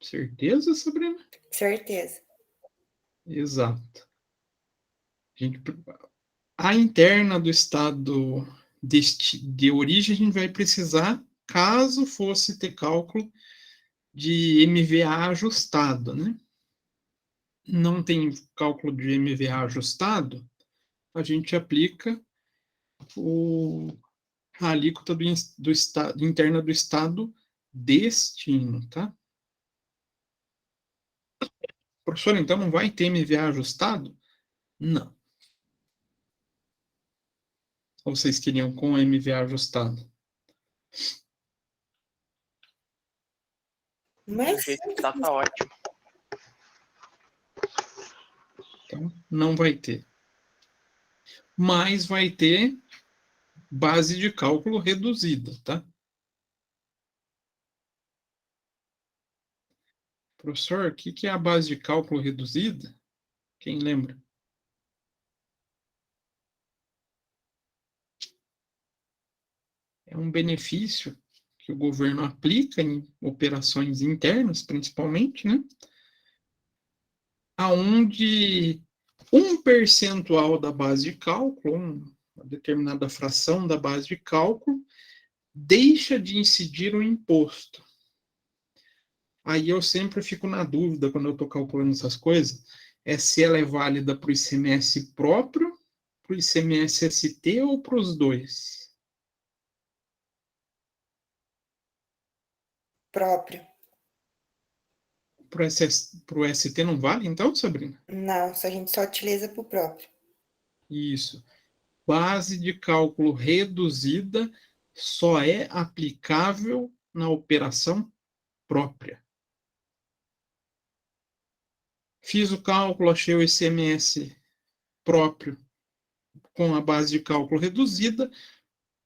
Certeza, Sabrina? Certeza. Exato. A interna do estado de origem a gente vai precisar, caso fosse ter cálculo de MVA ajustado, né? Não tem cálculo de MVA ajustado, a gente aplica a alíquota do estado, interna do estado destino, tá? Professor, então não vai ter MVA ajustado? Não. Ou vocês queriam com MVA ajustado? Do Mas jeito que tá ótimo. Então, não vai ter. Mas vai ter base de cálculo reduzida, tá? Professor, o que é a base de cálculo reduzida? Quem lembra? É um benefício que o governo aplica em operações internas, principalmente, né? Aonde um percentual da base de cálculo, uma determinada fração da base de cálculo, deixa de incidir o imposto. Aí eu sempre fico na dúvida, quando eu estou calculando essas coisas, se ela é válida para o ICMS próprio, para o ICMS ST ou para os dois? próprio. Para o ST não vale, então, Sabrina? Não, a gente só utiliza para o próprio. Isso. Base de cálculo reduzida só é aplicável na operação própria. Fiz o cálculo, achei o ICMS próprio com a base de cálculo reduzida,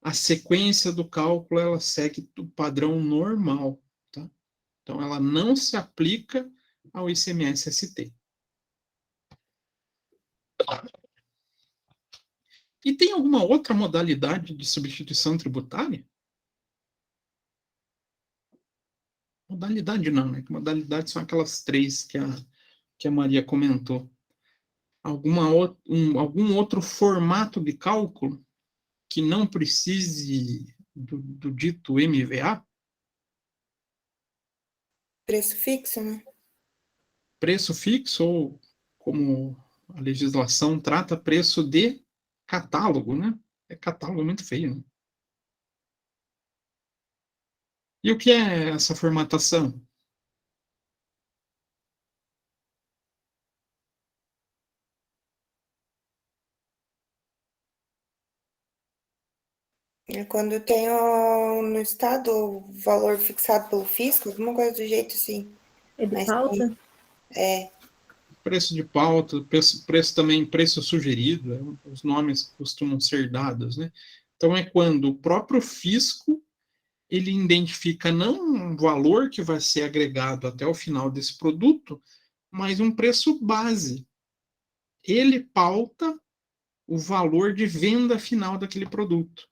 a sequência do cálculo ela segue o padrão normal, tá? Então ela não se aplica ao ICMS ST. E tem alguma outra modalidade de substituição tributária? Modalidade não, né? Modalidades são aquelas três que a Maria comentou. Algum outro formato de cálculo que não precise do dito MVA? Preço fixo, né? Preço fixo, ou como a legislação trata, preço de catálogo, né? É catálogo muito feio, né? E o que é essa formatação? Quando eu tenho no estado o valor fixado pelo fisco, alguma coisa do jeito assim. É de Mas pauta? Preço de pauta, preço também, preço sugerido, os nomes costumam ser dados, né? Então é quando o próprio fisco ele identifica não um valor que vai ser agregado até o final desse produto, mas um preço base. Ele pauta o valor de venda final daquele produto.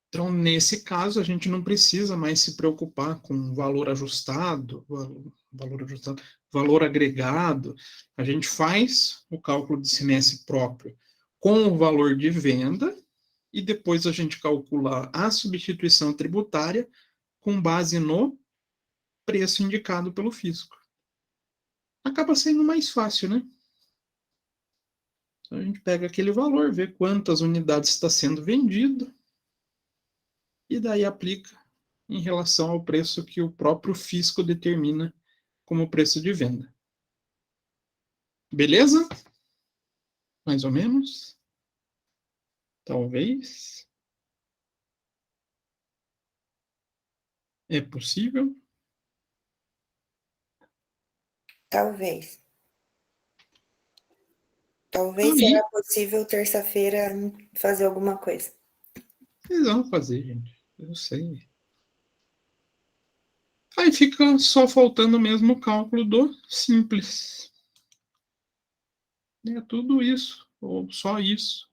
Então, nesse caso, a gente não precisa mais se preocupar com valor ajustado, valor agregado. A gente faz o cálculo de CMS próprio com o valor de venda e depois a gente calcula a substituição tributária com base no preço indicado pelo fisco. Acaba sendo mais fácil, né? Então, a gente pega aquele valor, vê quantas unidades está sendo vendido e daí aplica em relação ao preço que o próprio fisco determina como preço de venda. Beleza? Mais ou menos? Talvez. É possível? talvez. Talvez Aí, será possível terça-feira fazer alguma coisa. vocês vão fazer, gente. Eu sei. Aí fica só faltando mesmo o cálculo do simples. É tudo isso, ou só isso,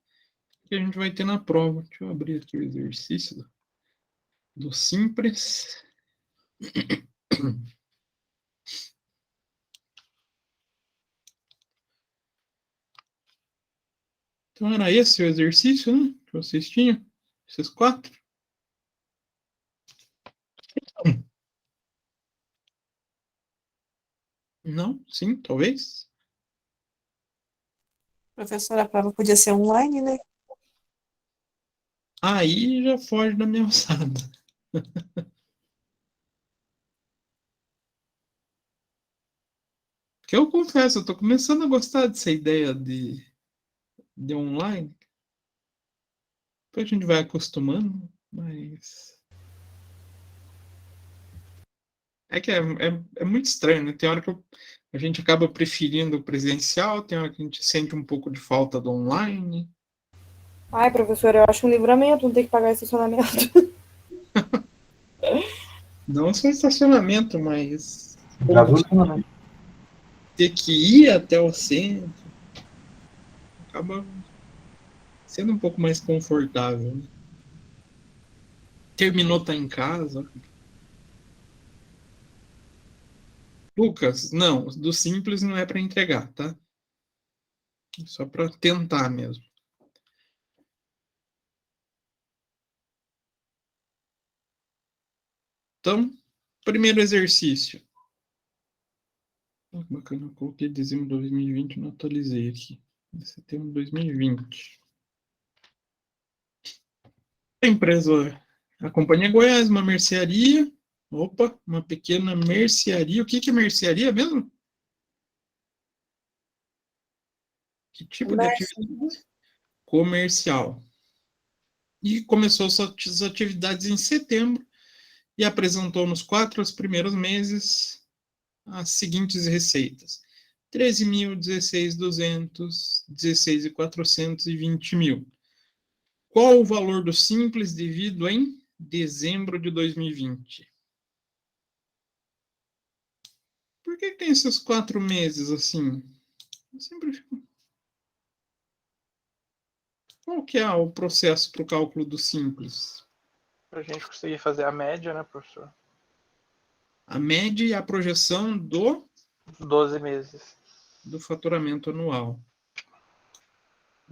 que a gente vai ter na prova. Deixa eu abrir aqui o exercício do simples. Então era esse o exercício, né? Que vocês tinham? Esses 4? Não? Sim? Talvez? Professora, a prova podia ser online, né? Aí já foge da minha alçada. Porque eu confesso, eu tô começando a gostar dessa ideia de online. Depois a gente vai acostumando, mas. É que é muito estranho, né? Tem hora que a gente acaba preferindo o presencial, tem hora que a gente sente um pouco de falta do online. Ai, professor, eu acho um livramento não ter que pagar estacionamento. Não só estacionamento, mas Gasolina, né? ter que ir até o centro acaba sendo um pouco mais confortável, né? Terminou, tá em casa. Lucas, não, do simples não é para entregar, tá? É só para tentar mesmo. Então, primeiro exercício. Oh, bacana, eu coloquei dezembro de 2020 e não atualizei aqui. Setembro de 2020. A empresa, a Companhia Goiás, uma mercearia. Opa, uma pequena mercearia. O que é mercearia mesmo? Que tipo de atividade? Comercial. E começou suas atividades em setembro e apresentou nos 4 primeiros meses as seguintes receitas: 13.000, 16.200, 16.400 e 20.000. Qual o valor do simples devido em dezembro de 2020? Por que tem esses 4 meses assim? Eu sempre fico... Qual que é o processo para o cálculo do simples? Para a gente conseguir fazer a média, né, professor? A média e a projeção 12 meses. do faturamento anual.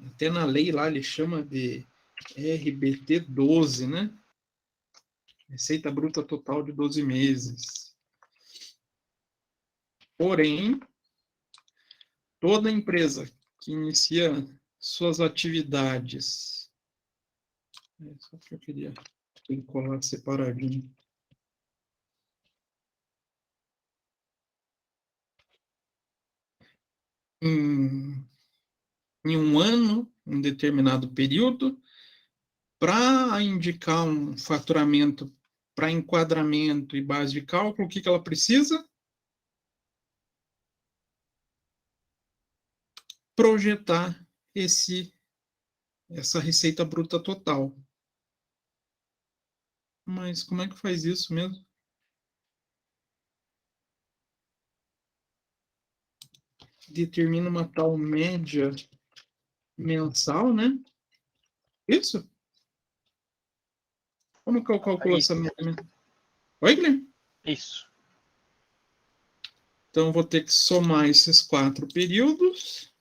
Até na lei lá ele chama de RBT 12, né? Receita bruta total de 12 meses. Porém, toda empresa que inicia suas atividades, só que eu queria colar separadinho. Em um ano, um determinado período. Para indicar um faturamento para enquadramento e base de cálculo, o que ela precisa? Projetar essa receita bruta total. Mas como é que faz isso mesmo? Determina uma tal média mensal, né? Isso? Como que eu calculo essa média? Oi, Guilherme? Isso. Então, vou ter que somar esses 4 períodos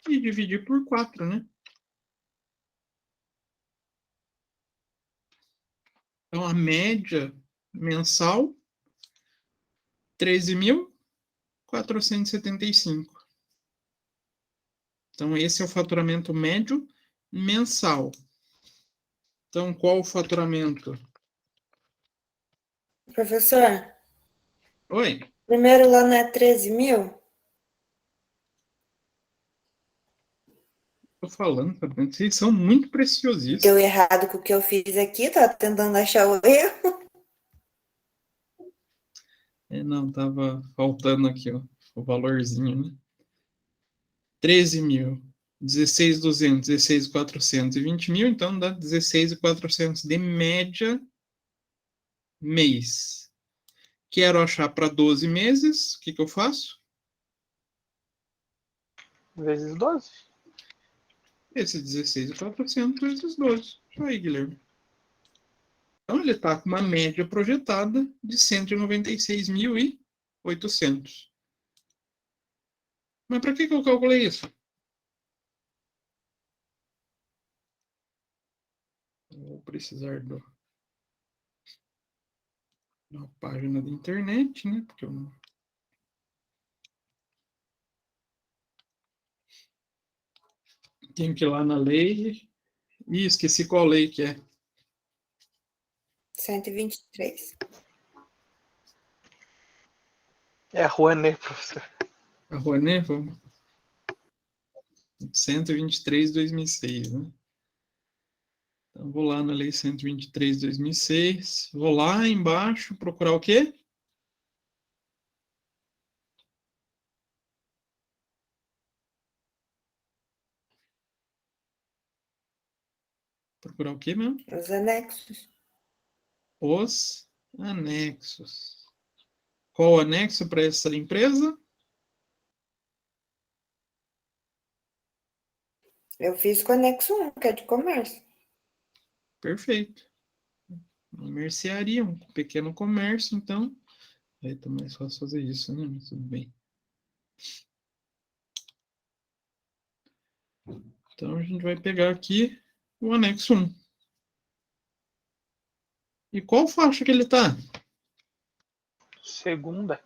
e dividir por 4, né? Então, a média mensal, 13.475. Então, esse é o faturamento médio mensal. Então, qual o faturamento? Professor, Oi? primeiro lá não é 13 mil? Estou falando, vocês são muito preciosistas. Deu errado com o que eu fiz aqui, tá tentando achar o erro. Não, estava faltando aqui ó, o valorzinho, né? 13.000, 16.200, 16.400 e 20.000, então dá 16.400 de média mês. Quero achar para 12 meses, o que eu faço? Vezes 12. Esse 16.400 vezes 12. Isso aí, Guilherme. Então, ele está com uma média projetada de 196.800. Mas para que eu calculei isso? Vou precisar de uma página da internet, né? Porque eu não... Tenho que ir lá na lei. Ih, esqueci qual lei que é. 123. É a Rouanet, professor. A Rouanet, vamos. 123/2006, né? Então, vou lá na lei 123/2006. Vou lá embaixo procurar o quê? Procurar o quê mesmo? Os anexos. Os anexos. Qual o anexo para essa empresa? Eu fiz com o anexo 1, que é de comércio. Perfeito. Uma mercearia, um pequeno comércio, então. Aí tá mais fácil fazer isso, né? Mas tudo bem. Então, a gente vai pegar aqui o anexo 1. E qual faixa que ele está? Segunda.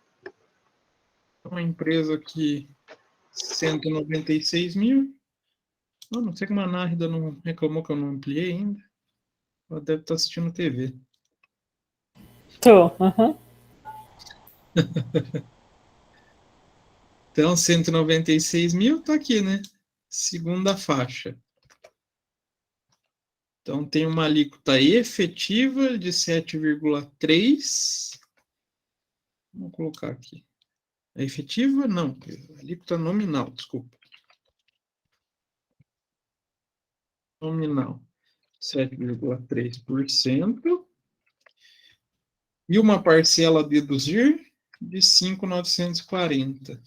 Uma empresa aqui, 196.000. Não sei como a Nárida não reclamou que eu não ampliei ainda. Ela deve estar assistindo TV. Tô, aham. Então, 196.000 está aqui, né? Segunda faixa. Então, tem uma alíquota efetiva de 7,3. Vamos colocar aqui. É efetiva? Não. Alíquota nominal, desculpa. Nominal. 7,3%. E uma parcela a deduzir de 5.940.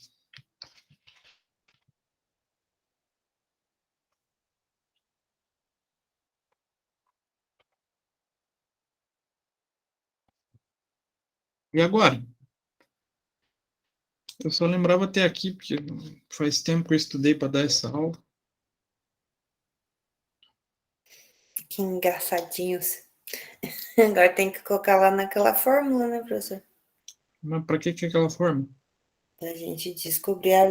E agora? Eu só lembrava até aqui, porque faz tempo que eu estudei para dar essa aula. Que engraçadinhos. Agora tem que colocar lá naquela fórmula, né, professor? Mas para que é aquela forma? Para a gente descobrir a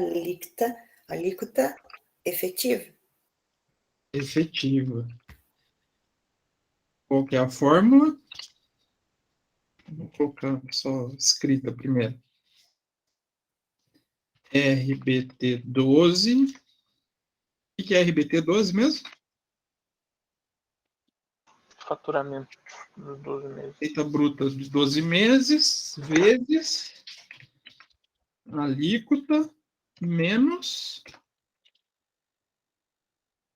alíquota efetiva. Efetiva. Qual que é a fórmula? Vou colocar só escrita primeiro. RBT 12 O que é RBT 12 mesmo? Faturamento dos 12 meses. Receita bruta de 12 meses, vezes alíquota, menos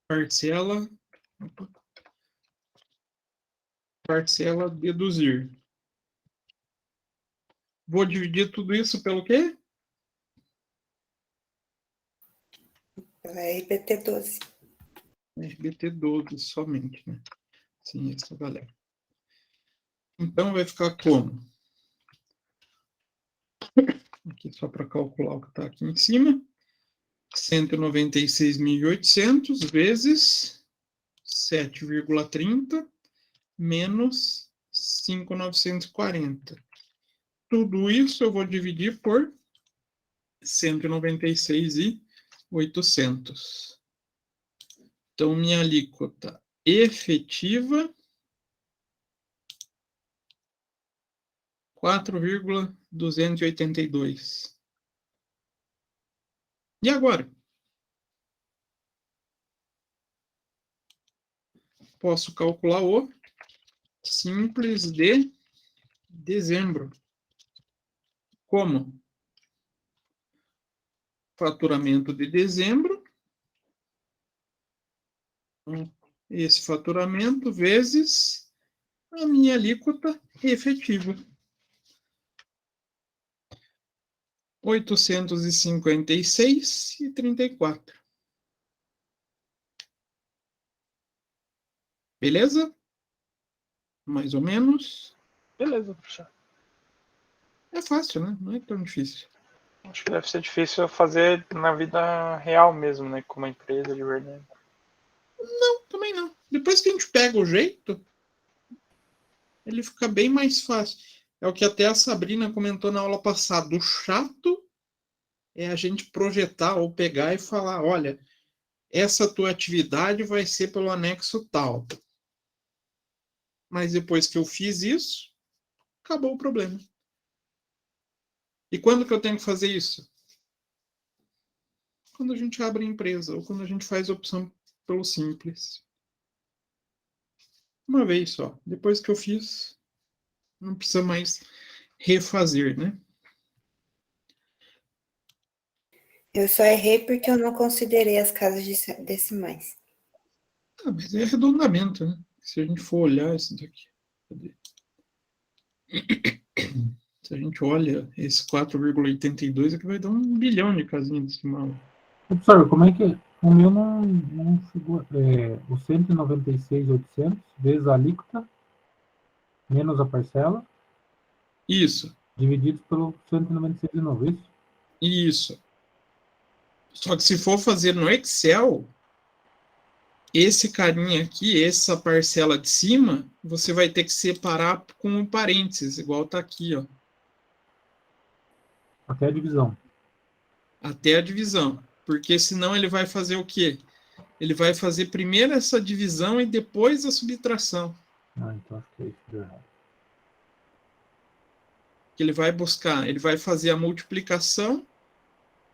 parcela deduzir. Vou dividir tudo isso pelo quê? Pela RBT 12. RBT 12 somente, né? Sim, essa galera. Então vai ficar como? Aqui só para calcular o que está aqui em cima. 196.800 vezes 7,30 menos 5.940. Tudo isso eu vou dividir por 196.800. Então, minha alíquota efetiva 4,282. E agora? Posso calcular o simples de dezembro. Como? Faturamento de dezembro. Esse faturamento vezes a minha alíquota efetiva. 856,34. Beleza? Mais ou menos. Beleza, professor. É fácil, né? Não é tão difícil. Acho que deve ser difícil fazer na vida real mesmo, né? Com uma empresa de verdade. Não, também não. Depois que a gente pega o jeito, ele fica bem mais fácil. É o que até a Sabrina comentou na aula passada. O chato é a gente projetar ou pegar e falar, olha, essa tua atividade vai ser pelo anexo tal. Mas depois que eu fiz isso, acabou o problema. E quando que eu tenho que fazer isso? Quando a gente abre a empresa ou quando a gente faz a opção pelo simples. Uma vez só. Depois que eu fiz, não precisa mais refazer, né? Eu só errei porque eu não considerei as casas decimais. Ah, mas é arredondamento, né? Se a gente for olhar isso daqui. Cadê? Se a gente olha esse 4,82 aqui vai dar 1 bilhão de casinhas decimal. Professor, como é que o meu não chegou? O 196.800 vezes a alíquota menos a parcela Isso, dividido pelo 196 de novo, isso? isso. Só que se for fazer no Excel, esse carinha aqui, essa parcela de cima, você vai ter que separar com um parênteses, igual tá aqui, ó. Até a divisão. Até a divisão. Porque senão ele vai fazer o quê? Ele vai fazer primeiro essa divisão e depois a subtração. Ah, então acho que é isso que deu errado. Que ele vai buscar, ele vai fazer a multiplicação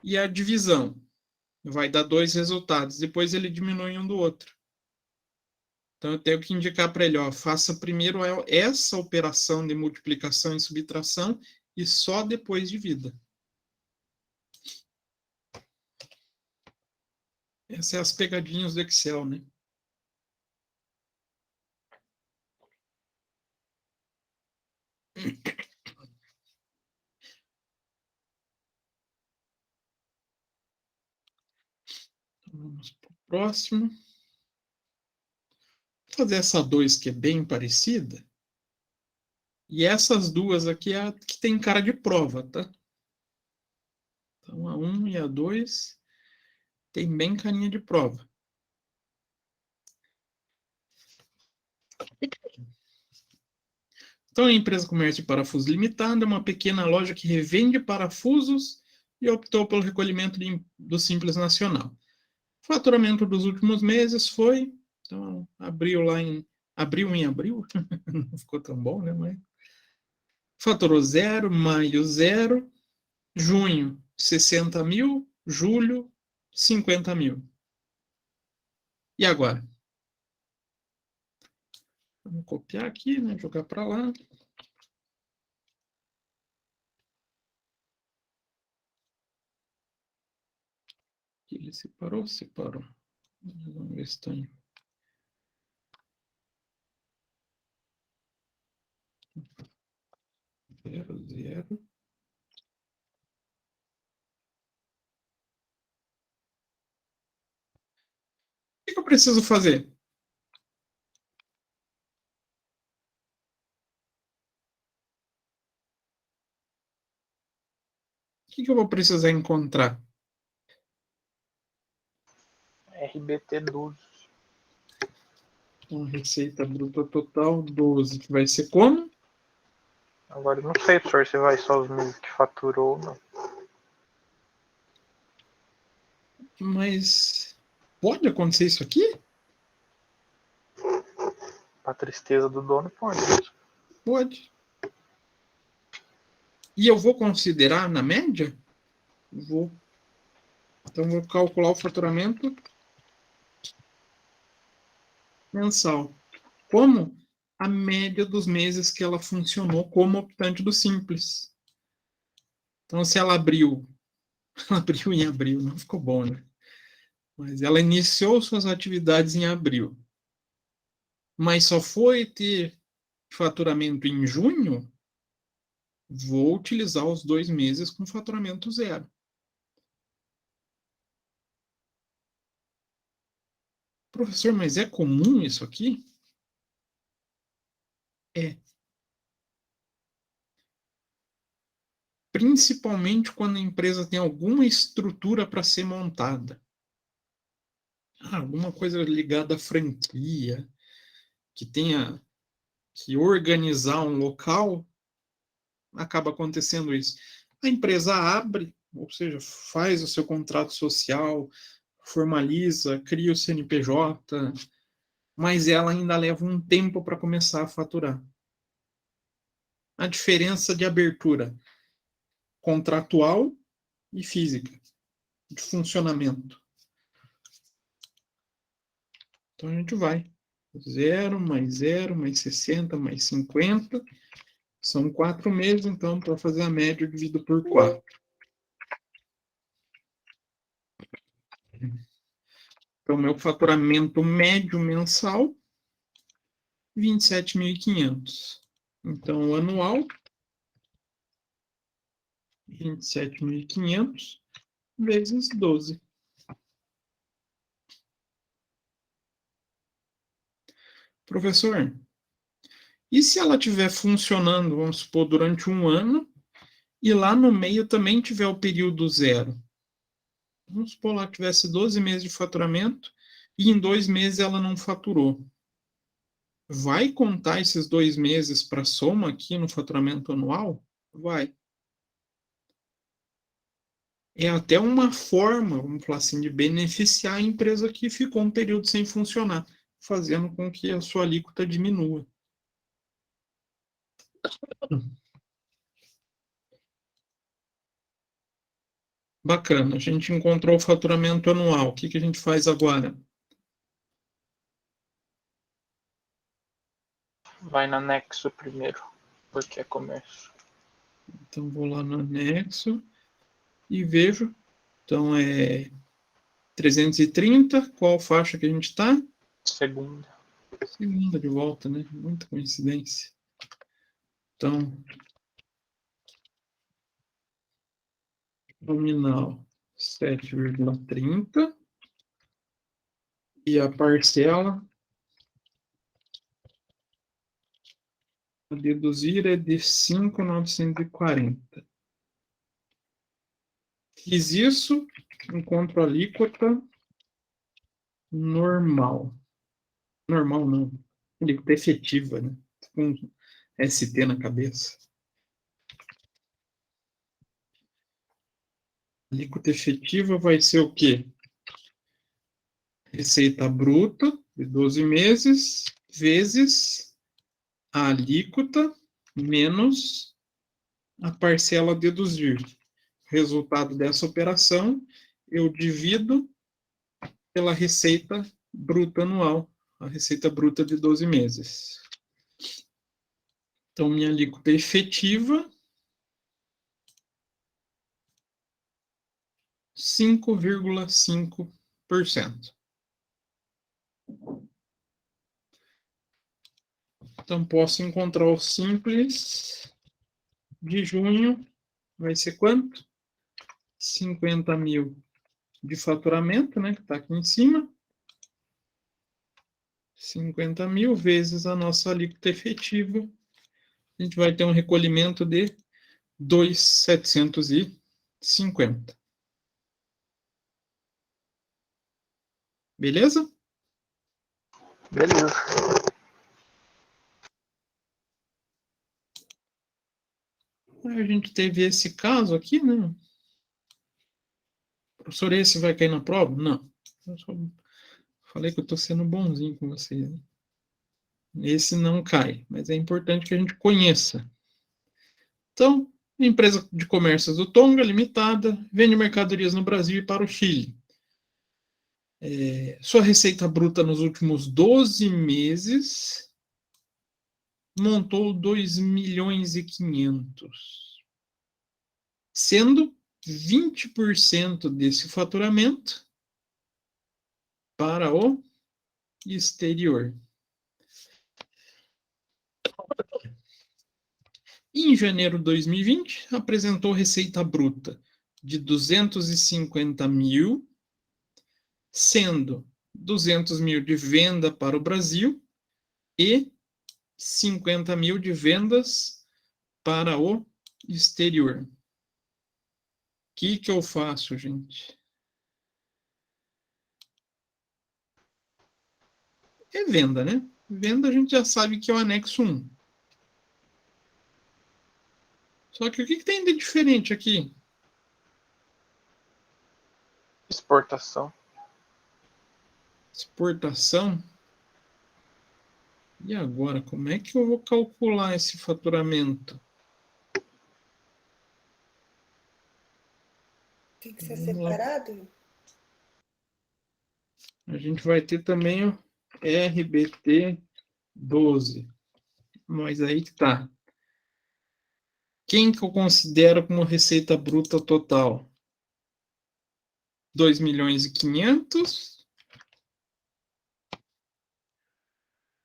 e a divisão. Vai dar 2 resultados. Depois ele diminui um do outro. Então eu tenho que indicar para ele, ó, faça primeiro essa operação de multiplicação e subtração e só depois divida. Essas são as pegadinhas do Excel, né? Vamos para o próximo. Vou fazer essa 2 que é bem parecida. E essas duas aqui é a que tem cara de prova, tá? Então a 1 e a 2 tem bem carinha de prova. Então, a empresa Comércio de Parafusos Limitada é uma pequena loja que revende parafusos e optou pelo recolhimento do Simples Nacional. O faturamento dos últimos meses foi, então, abriu em abril, não ficou tão bom, né? Mas faturou 0, maio 0, junho 60 mil, julho 50 mil. E agora? Vamos copiar aqui, né? Jogar para lá. Aqui ele separou, separou. Vamos ver se está em... Zero, zero. O que eu preciso fazer? O que eu vou precisar encontrar? RBT 12. Então, receita bruta total 12, que vai ser como? Agora não sei, professor, se vai só os meses que faturou ou não. Mas pode acontecer isso aqui? Pra tristeza do dono, pode. Pode. E eu vou considerar na média? Vou. Então, vou calcular o faturamento mensal. Como? A média dos meses que ela funcionou como optante do Simples. Então, se ela abriu em abril, não ficou bom, né? Mas ela iniciou suas atividades em abril. Mas só foi ter faturamento em junho, vou utilizar os 2 meses com faturamento zero. Professor, mas é comum isso aqui? É. Principalmente quando a empresa tem alguma estrutura para ser montada. Alguma coisa ligada à franquia, que tenha que organizar um local, acaba acontecendo isso. A empresa abre, ou seja, faz o seu contrato social, formaliza, cria o CNPJ, mas ela ainda leva um tempo para começar a faturar. A diferença de abertura contratual e física, de funcionamento. Então a gente vai. 0, mais 60, mais 50. São 4 meses, então, para fazer a média dividido por 4. Então, meu faturamento médio mensal, 27.500. Então, o anual, 27.500 vezes 12. Professor, e se ela estiver funcionando, vamos supor, durante um ano, e lá no meio também tiver o período zero? Vamos supor lá que tivesse 12 meses de faturamento, e em 2 meses ela não faturou. Vai contar esses 2 meses para soma aqui no faturamento anual? Vai. É até uma forma, vamos falar assim, de beneficiar a empresa que ficou um período sem funcionar, fazendo com que a sua alíquota diminua. Bacana, a gente encontrou o faturamento anual. O que a gente faz agora? Vai no anexo primeiro, porque é comércio. Então, vou lá no anexo e vejo. Então, é 330. Qual faixa que a gente está? Segunda. Segunda de volta, né? Muita coincidência. Então, nominal 7,30. E a parcela a deduzir é de 5.940. Fiz isso, encontro a alíquota normal. Normal não, alíquota efetiva, né? Com ST na cabeça. A alíquota efetiva vai ser o quê? Receita bruta de 12 meses vezes a alíquota menos a parcela a deduzir. Resultado dessa operação, eu divido pela receita bruta anual, a receita bruta de 12 meses. Então, minha alíquota efetiva, 5,5%. Então, posso encontrar o simples de junho, vai ser quanto? 50 mil de faturamento, né, que está aqui em cima. 50 mil vezes a nossa alíquota efetiva. A gente vai ter um recolhimento de 2.750. Beleza? Beleza. A gente teve esse caso aqui, né? Professor, esse vai cair na prova? Não. Eu só falei que eu estou sendo bonzinho com vocês. Né? Esse não cai, mas é importante que a gente conheça. Então, empresa de comércios do Tonga Limitada vende mercadorias no Brasil e para o Chile. Sua receita bruta nos últimos 12 meses montou 2.500.000, sendo 20% desse faturamento para o exterior. Em janeiro de 2020, apresentou receita bruta de 250.000, sendo 200.000 de venda para o Brasil e 50.000 de vendas para o exterior. O que eu faço, gente? É venda, né? Venda a gente já sabe que é o anexo 1. Só que o que tem de diferente aqui? Exportação. Exportação. E agora, como é que eu vou calcular esse faturamento? Tem que ser separado? A gente vai ter também o RBT 12. Mas aí que tá. Quem que eu considero como receita bruta total? 2.500.000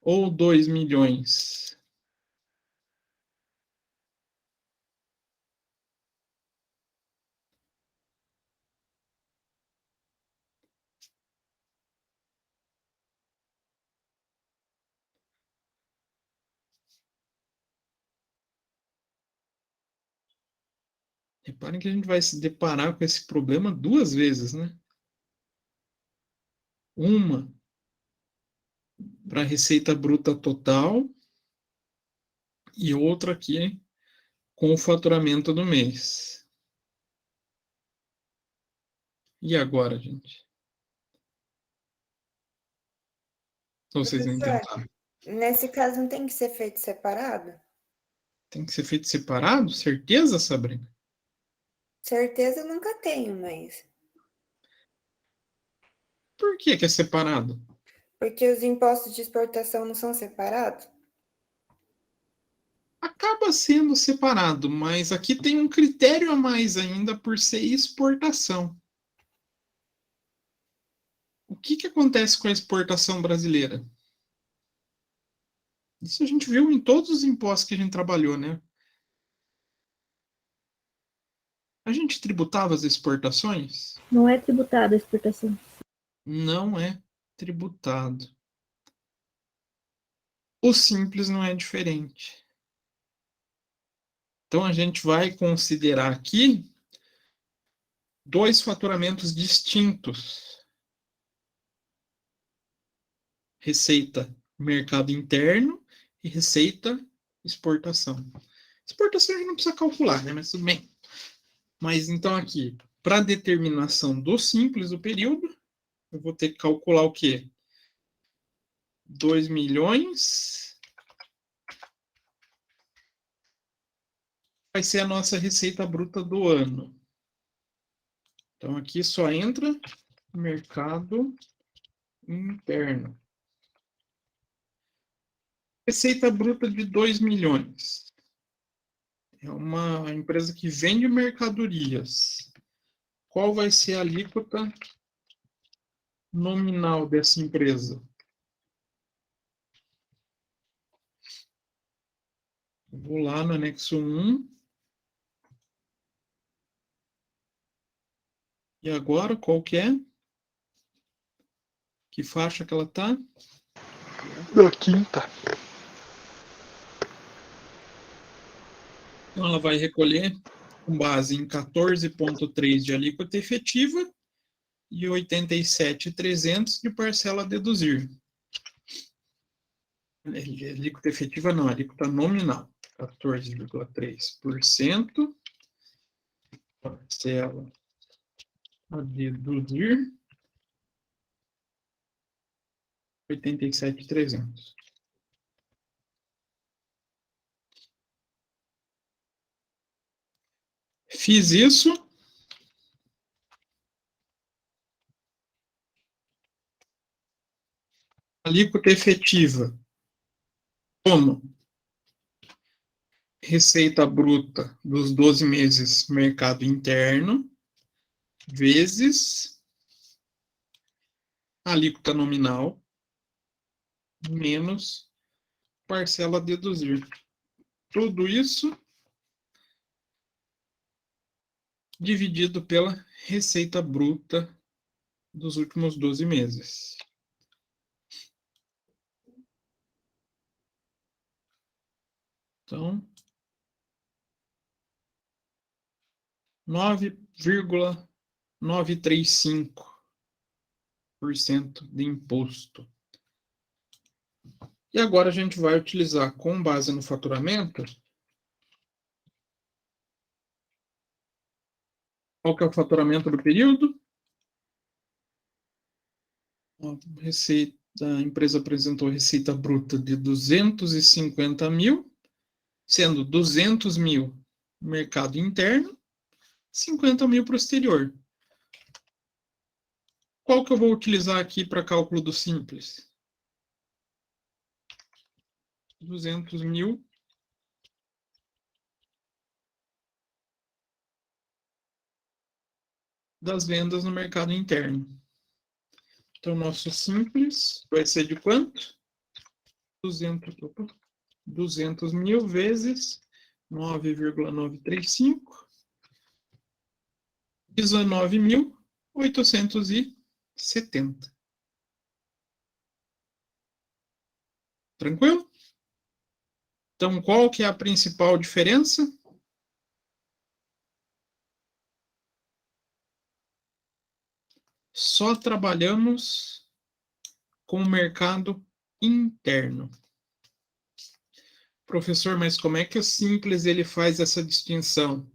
ou 2 milhões? Reparem que a gente vai se deparar com esse problema 2 vezes, né? Uma para a receita bruta total e outra aqui com o faturamento do mês. E agora, gente? Então, vocês não entenderam. Nesse caso não tem que ser feito separado? Tem que ser feito separado? Certeza, Sabrina? Certeza eu nunca tenho, mas... Por que é separado? Porque os impostos de exportação não são separados? Acaba sendo separado, mas aqui tem um critério a mais ainda por ser exportação. O que acontece com a exportação brasileira? Isso a gente viu em todos os impostos que a gente trabalhou, né? A gente tributava as exportações? Não é tributada a exportação. Não é tributado. O simples não é diferente. Então, a gente vai considerar aqui 2 faturamentos distintos. Receita mercado interno e receita exportação. Exportação a gente não precisa calcular, né? Mas tudo bem. Mas então aqui, para determinação do simples do período, eu vou ter que calcular o quê? 2 milhões vai ser a nossa receita bruta do ano. Então aqui só entra mercado interno. Receita bruta de 2 milhões. É uma empresa que vende mercadorias. Qual vai ser a alíquota nominal dessa empresa? Vou lá no anexo 1. E agora, qual que é? Que faixa que ela está? Da quinta. Então, ela vai recolher com base em 14,3 de alíquota efetiva e 87.300 de parcela a deduzir. Alíquota efetiva não, alíquota nominal. 14,3%. Parcela a deduzir. 87.300. Fiz isso. Alíquota efetiva. Como? Receita bruta dos 12 meses mercado interno, vezes alíquota nominal, menos parcela a deduzir. Tudo isso dividido pela receita bruta dos últimos 12 meses. Então, 9,935% de imposto. E agora a gente vai utilizar, com base no faturamento, qual que é o faturamento do período? A empresa apresentou receita bruta de 250 mil, sendo 200 mil mercado interno, 50 mil para o exterior. Qual que eu vou utilizar aqui para cálculo do simples? 200 mil das vendas no mercado interno. Então, nosso simples vai ser de quanto? 200 mil vezes 9,935, 19.870. Tranquilo? Então, qual que é a principal diferença? Só trabalhamos com o mercado interno. Professor, mas como é que o Simples ele faz essa distinção?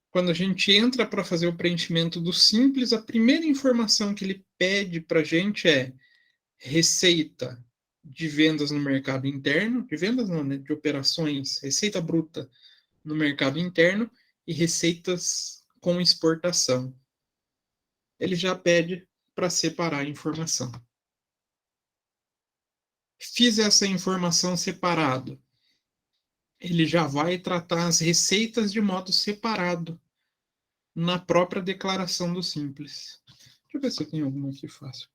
Quando a gente entra para fazer o preenchimento do Simples, a primeira informação que ele pede para a gente é receita de vendas no mercado interno, de vendas não, né, de operações, receita bruta no mercado interno e receitas com exportação. Ele já pede para separar a informação. Fiz essa informação separado. Ele já vai tratar as receitas de modo separado na própria declaração do Simples. Deixa eu ver se eu tenho alguma aqui fácil.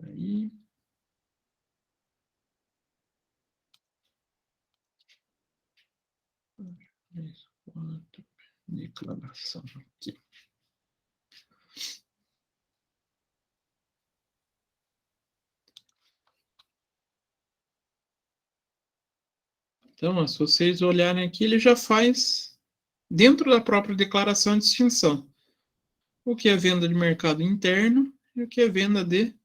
Aí. Declaração aqui. Então, se vocês olharem aqui, ele já faz, dentro da própria declaração, a distinção. O que é venda de mercado interno e o que é venda de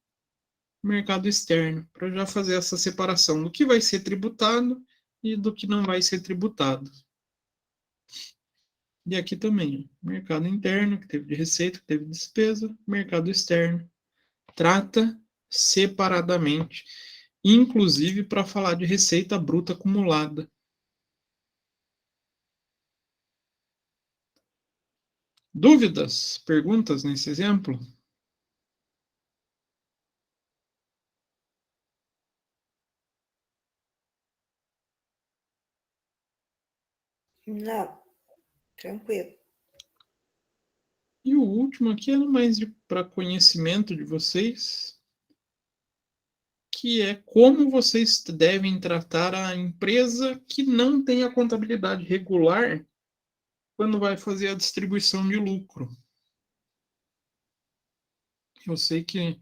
mercado externo, para já fazer essa separação do que vai ser tributado e do que não vai ser tributado. E aqui também, mercado interno, que teve de receita, que teve de despesa, mercado externo. Trata separadamente, inclusive para falar de receita bruta acumulada. Dúvidas, perguntas nesse exemplo? Não, tranquilo. E o último aqui é mais para conhecimento de vocês, que é como vocês devem tratar a empresa que não tem a contabilidade regular quando vai fazer a distribuição de lucro. Eu sei que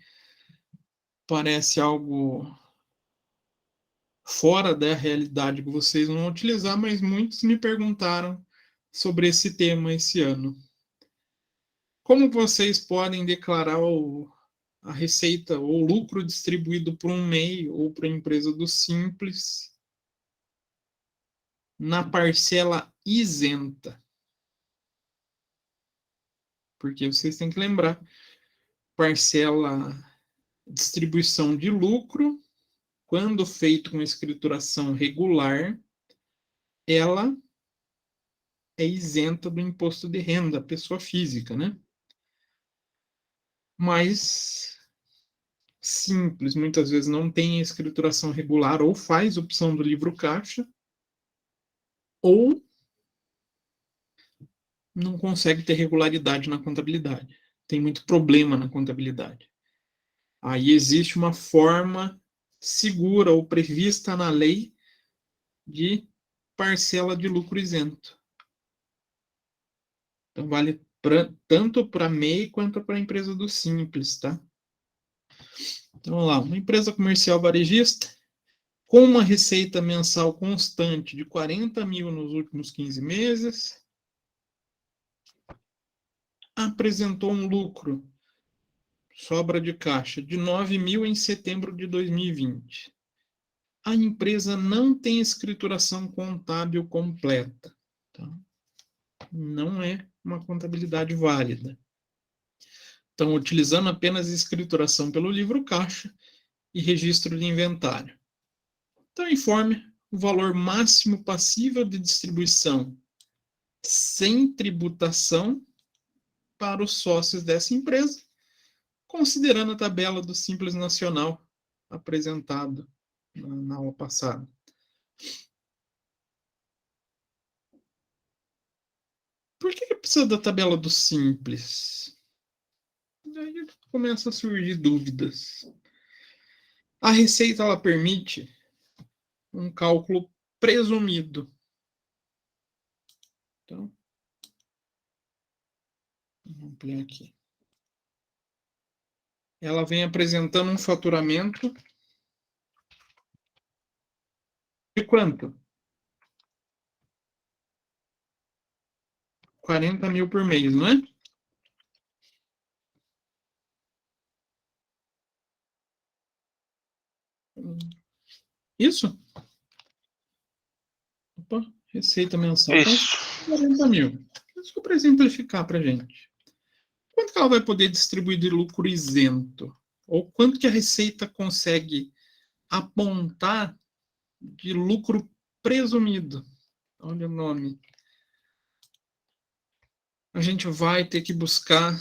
parece algo fora da realidade que vocês vão utilizar, mas muitos me perguntaram sobre esse tema esse ano. Como vocês podem declarar a receita ou lucro distribuído por um MEI ou para a empresa do Simples na parcela isenta? Porque vocês têm que lembrar, parcela distribuição de lucro, quando feito com escrituração regular, ela é isenta do imposto de renda, pessoa física, né? Mas Simples, muitas vezes não tem escrituração regular, ou faz opção do livro caixa, ou não consegue ter regularidade na contabilidade. Tem muito problema na contabilidade. Aí existe uma forma segura ou prevista na lei de parcela de lucro isento. Então, vale tanto para a MEI quanto para a empresa do Simples, tá? Então, vamos lá. Uma empresa comercial varejista com uma receita mensal constante de 40 mil nos últimos 15 meses, apresentou um lucro, sobra de caixa, de 9 mil em setembro de 2020. A empresa não tem escrituração contábil completa. Tá? Não é uma contabilidade válida. Então, utilizando apenas escrituração pelo livro caixa e registro de inventário. Então, informe o valor máximo passível de distribuição sem tributação para os sócios dessa empresa, considerando a tabela do Simples Nacional apresentado na aula passada. Por que precisa da tabela do Simples? Aí começa a surgir dúvidas. A receita ela permite um cálculo presumido. Então, vamos ampliar aqui. Ela vem apresentando um faturamento de quanto? 40 mil por mês, não é? Isso? Opa, receita mensal. Isso. 40 mil. Só para exemplificar para a gente. Quanto que ela vai poder distribuir de lucro isento? Ou quanto que a Receita consegue apontar de lucro presumido? Olha o nome. A gente vai ter que buscar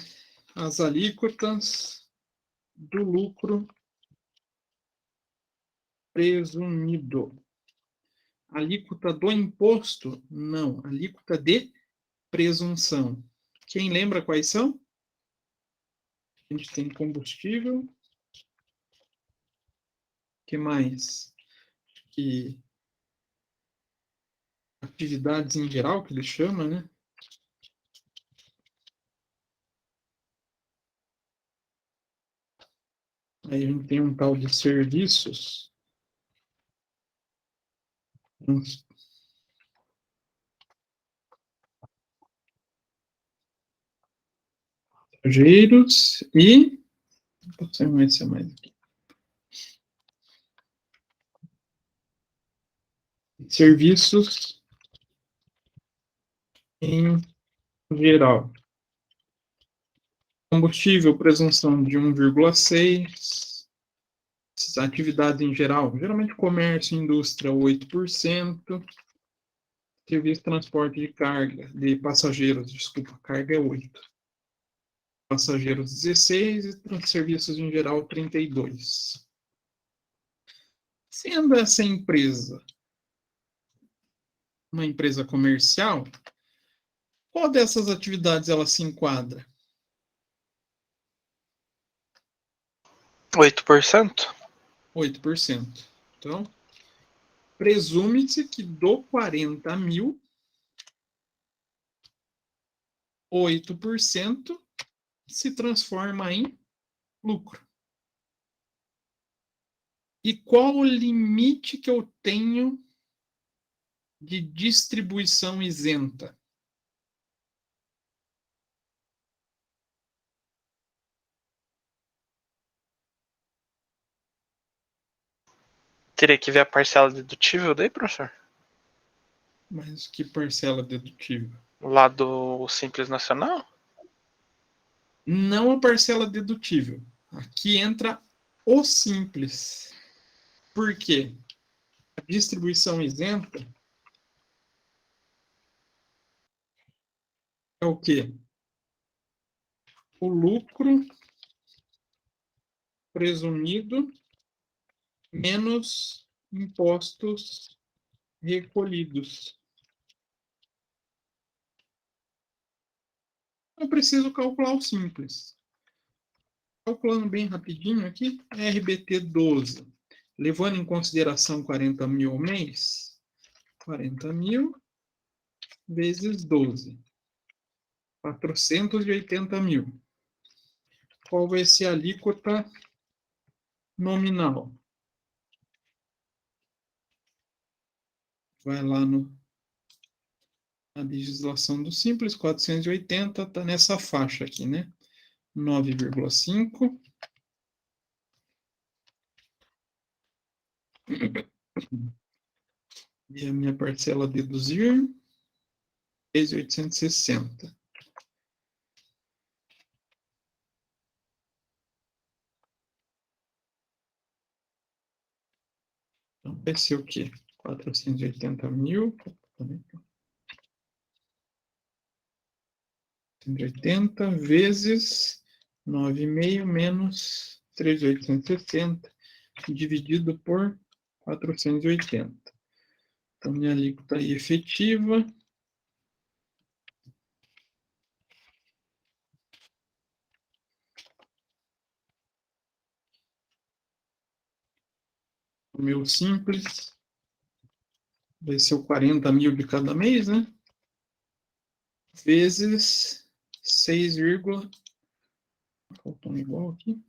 as alíquotas do lucro presumido. Alíquota do imposto? Não. Alíquota de presunção. Quem lembra quais são? A gente tem combustível. O que mais? Que atividades em geral, que ele chama, né? Aí a gente tem um tal de serviços. Passageiros e... Vou ser mais aqui. Serviços em geral. Combustível, presunção de 1,6. atividades em geral, geralmente comércio e indústria, 8%. Serviço de transporte de carga, de passageiros, desculpa, carga é 8%. Passageiros, 16%, e serviços em geral, 32%. Sendo essa empresa uma empresa comercial, qual dessas atividades ela se enquadra? 8%? 8%. Então, presume-se que do 40 mil, 8% se transforma em lucro. E qual o limite que eu tenho de distribuição isenta? Teria que ver a parcela dedutível daí, professor? Mas que parcela dedutível? Lá do Simples Nacional? Não a parcela dedutível. Aqui entra o simples. Por quê? A distribuição isenta é o quê? O lucro presumido menos impostos recolhidos. Eu preciso calcular o simples. Calculando bem rapidinho aqui, RBT 12. Levando em consideração 40 mil ao mês, 40 mil vezes 12. 480 mil. Qual vai ser a alíquota nominal? Vai lá na legislação do Simples, 480, está nessa faixa aqui, né? 9,5. E a minha parcela a deduzir, 3.860. Então, vai ser o quê? 480 mil. 180 vezes 9,5 menos 3.860, dividido por 480. Então, minha alíquota aí efetiva o meu simples vai ser o 40 mil de cada mês, né? Vezes 6, faltou um igual aqui.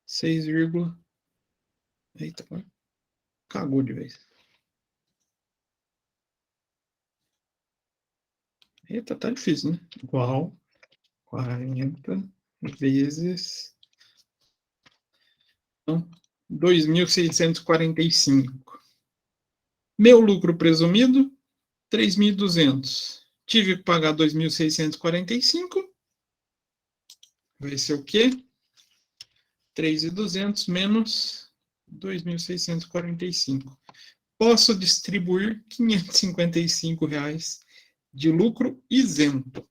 6, eita, cagou de vez. Eita, tá difícil, né? Igual 40 vezes... Então, 2.645. Meu lucro presumido, 3.200. Tive que pagar 2.645. Vai ser o quê? 3.200 menos 2.645. Posso distribuir R$ 555 de lucro isento.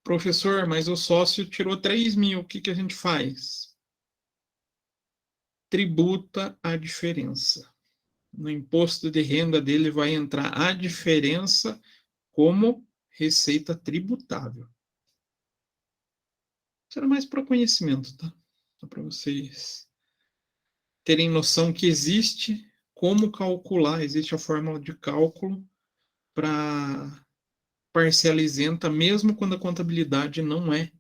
Professor, mas o sócio tirou 3 mil. O que a gente faz? Tributa a diferença. No imposto de renda dele vai entrar a diferença como receita tributável. Isso era mais para conhecimento, tá? Só para vocês terem noção que existe como calcular, existe a fórmula de cálculo para parcela isenta, mesmo quando a contabilidade não é,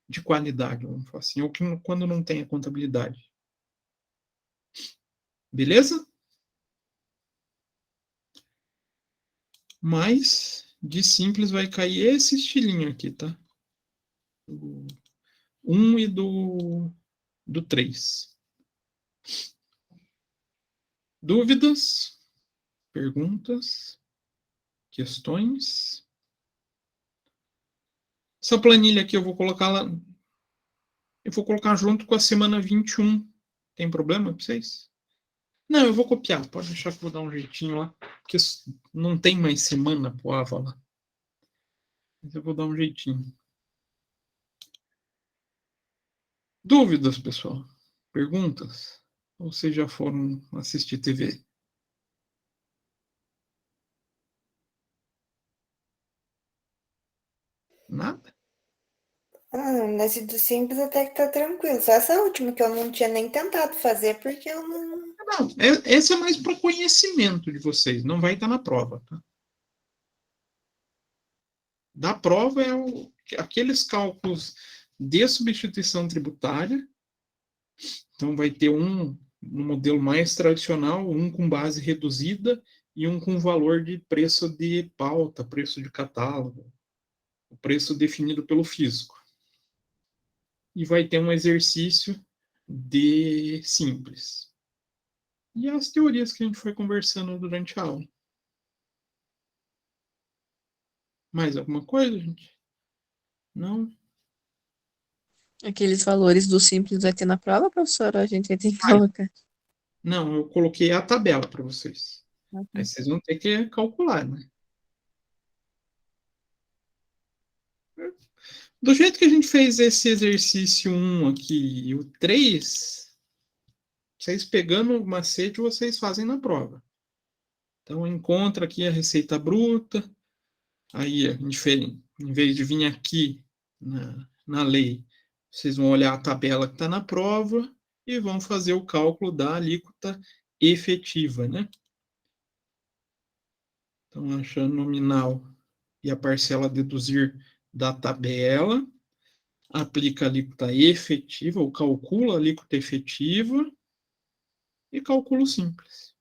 de qualidade, vamos falar assim, ou quando não tem a contabilidade. Beleza? Mas de simples vai cair esse estilinho aqui, tá? Do 1 e do 3. Dúvidas? Perguntas? Questões? Essa planilha aqui eu vou colocar lá Eu vou colocar junto com a semana 21. Tem problema para vocês? Não, eu vou copiar. Pode deixar que eu vou dar um jeitinho lá. Porque não tem mais semana pro Ava lá. Mas eu vou dar um jeitinho. Dúvidas, pessoal? Perguntas? Ou vocês já foram assistir TV? Nada? Nesse do simples até que tá tranquilo. Só essa última que eu não tinha nem tentado fazer, porque eu não. Não, esse é mais para conhecimento de vocês. Não vai estar na prova, tá? Da prova é aqueles cálculos de substituição tributária. Então, vai ter um no modelo mais tradicional, um com base reduzida e um com valor de preço de pauta, preço de catálogo, o preço definido pelo fisco. E vai ter um exercício de simples. E as teorias que a gente foi conversando durante a aula. Mais alguma coisa, gente? Não? Aqueles valores do simples vai ter na prova, professora? A gente tem que colocar. Não, eu coloquei a tabela para vocês. Aí vocês vão ter que calcular, né? Do jeito que a gente fez esse exercício 1 aqui e o 3, vocês pegando o macete, vocês fazem na prova. Então, encontra aqui a receita bruta. Aí, em vez de vir aqui na lei, vocês vão olhar a tabela que está na prova e vão fazer o cálculo da alíquota efetiva, né? Então, achando nominal e a parcela a deduzir da tabela, aplica a alíquota efetiva, ou calcula a alíquota efetiva e cálculo simples.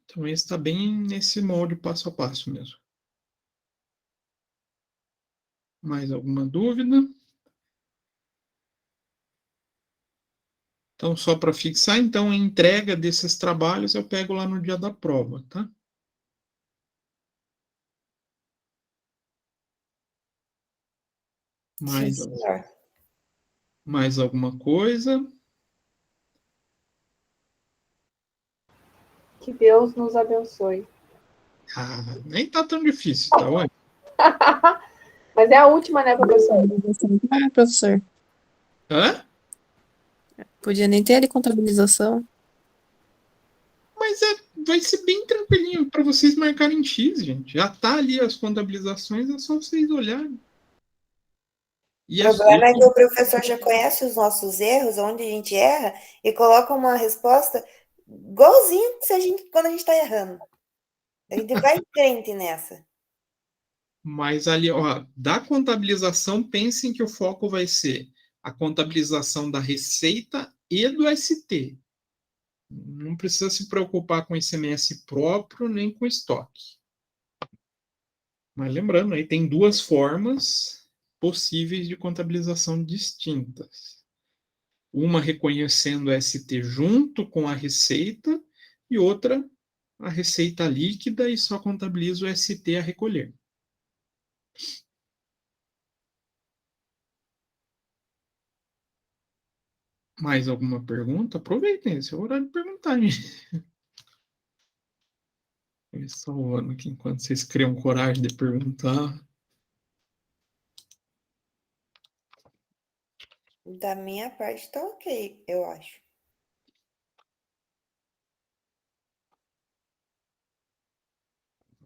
Então, esse está bem nesse molde passo a passo mesmo. Mais alguma dúvida? Então, só para fixar, então, a entrega desses trabalhos eu pego lá no dia da prova, tá? Mais alguma coisa? Que Deus nos abençoe. Ah, nem tá tão difícil, tá ótimo. Mas é a última, né, professor? Ah, professor. Hã? Podia nem ter ali contabilização. Mas vai ser bem tranquilinho para vocês marcarem X, gente. Já tá ali as contabilizações, é só vocês olharem. O problema é que o professor já conhece os nossos erros, onde a gente erra, e coloca uma resposta igualzinho quando a gente está errando. A gente vai crente nessa. Mas ali, ó, da contabilização, pensem que o foco vai ser a contabilização da receita e do ST. Não precisa se preocupar com ICMS próprio, nem com estoque. Mas lembrando, aí tem duas formas possíveis de contabilização distintas. Uma reconhecendo o ST junto com a receita e outra a receita líquida e só contabiliza o ST a recolher. Mais alguma pergunta? Aproveitem, esse é o horário de perguntar, gente. Eu estou salvando aqui enquanto vocês criam coragem de perguntar. Da minha parte tá ok, eu acho.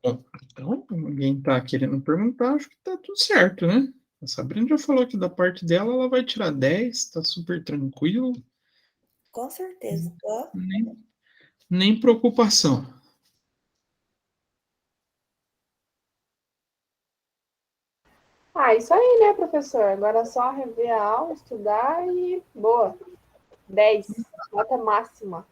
Bom, então, ninguém está querendo perguntar, acho que está tudo certo, né? A Sabrina já falou que da parte dela ela vai tirar 10, está super tranquilo. Com certeza. Nem preocupação. Isso aí, né, professor? Agora é só rever a aula, estudar e boa. 10, nota máxima.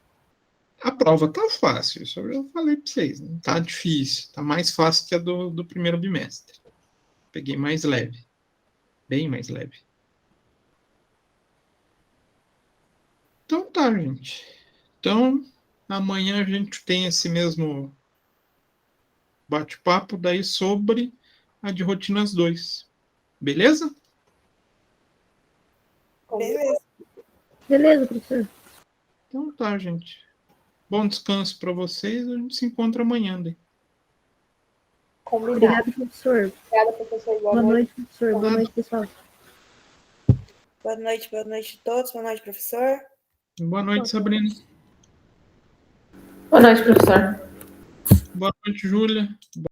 A prova tá fácil, isso eu já falei para vocês, não tá difícil, tá mais fácil que a do primeiro bimestre. Peguei mais leve, bem mais leve. Então tá, gente. Então, amanhã a gente tem esse mesmo bate-papo daí sobre a de rotinas 2. Beleza? Beleza. Beleza, professor. Então tá, gente. Bom descanso para vocês. A gente se encontra amanhã. Daí. Combinado. Obrigada, professor. Obrigada, professor. Boa Boa noite. noite, professor. Boa noite, pessoal. Boa noite a todos. Boa noite, professor. Boa noite, Sabrina. Boa noite, professor. Boa noite, Júlia.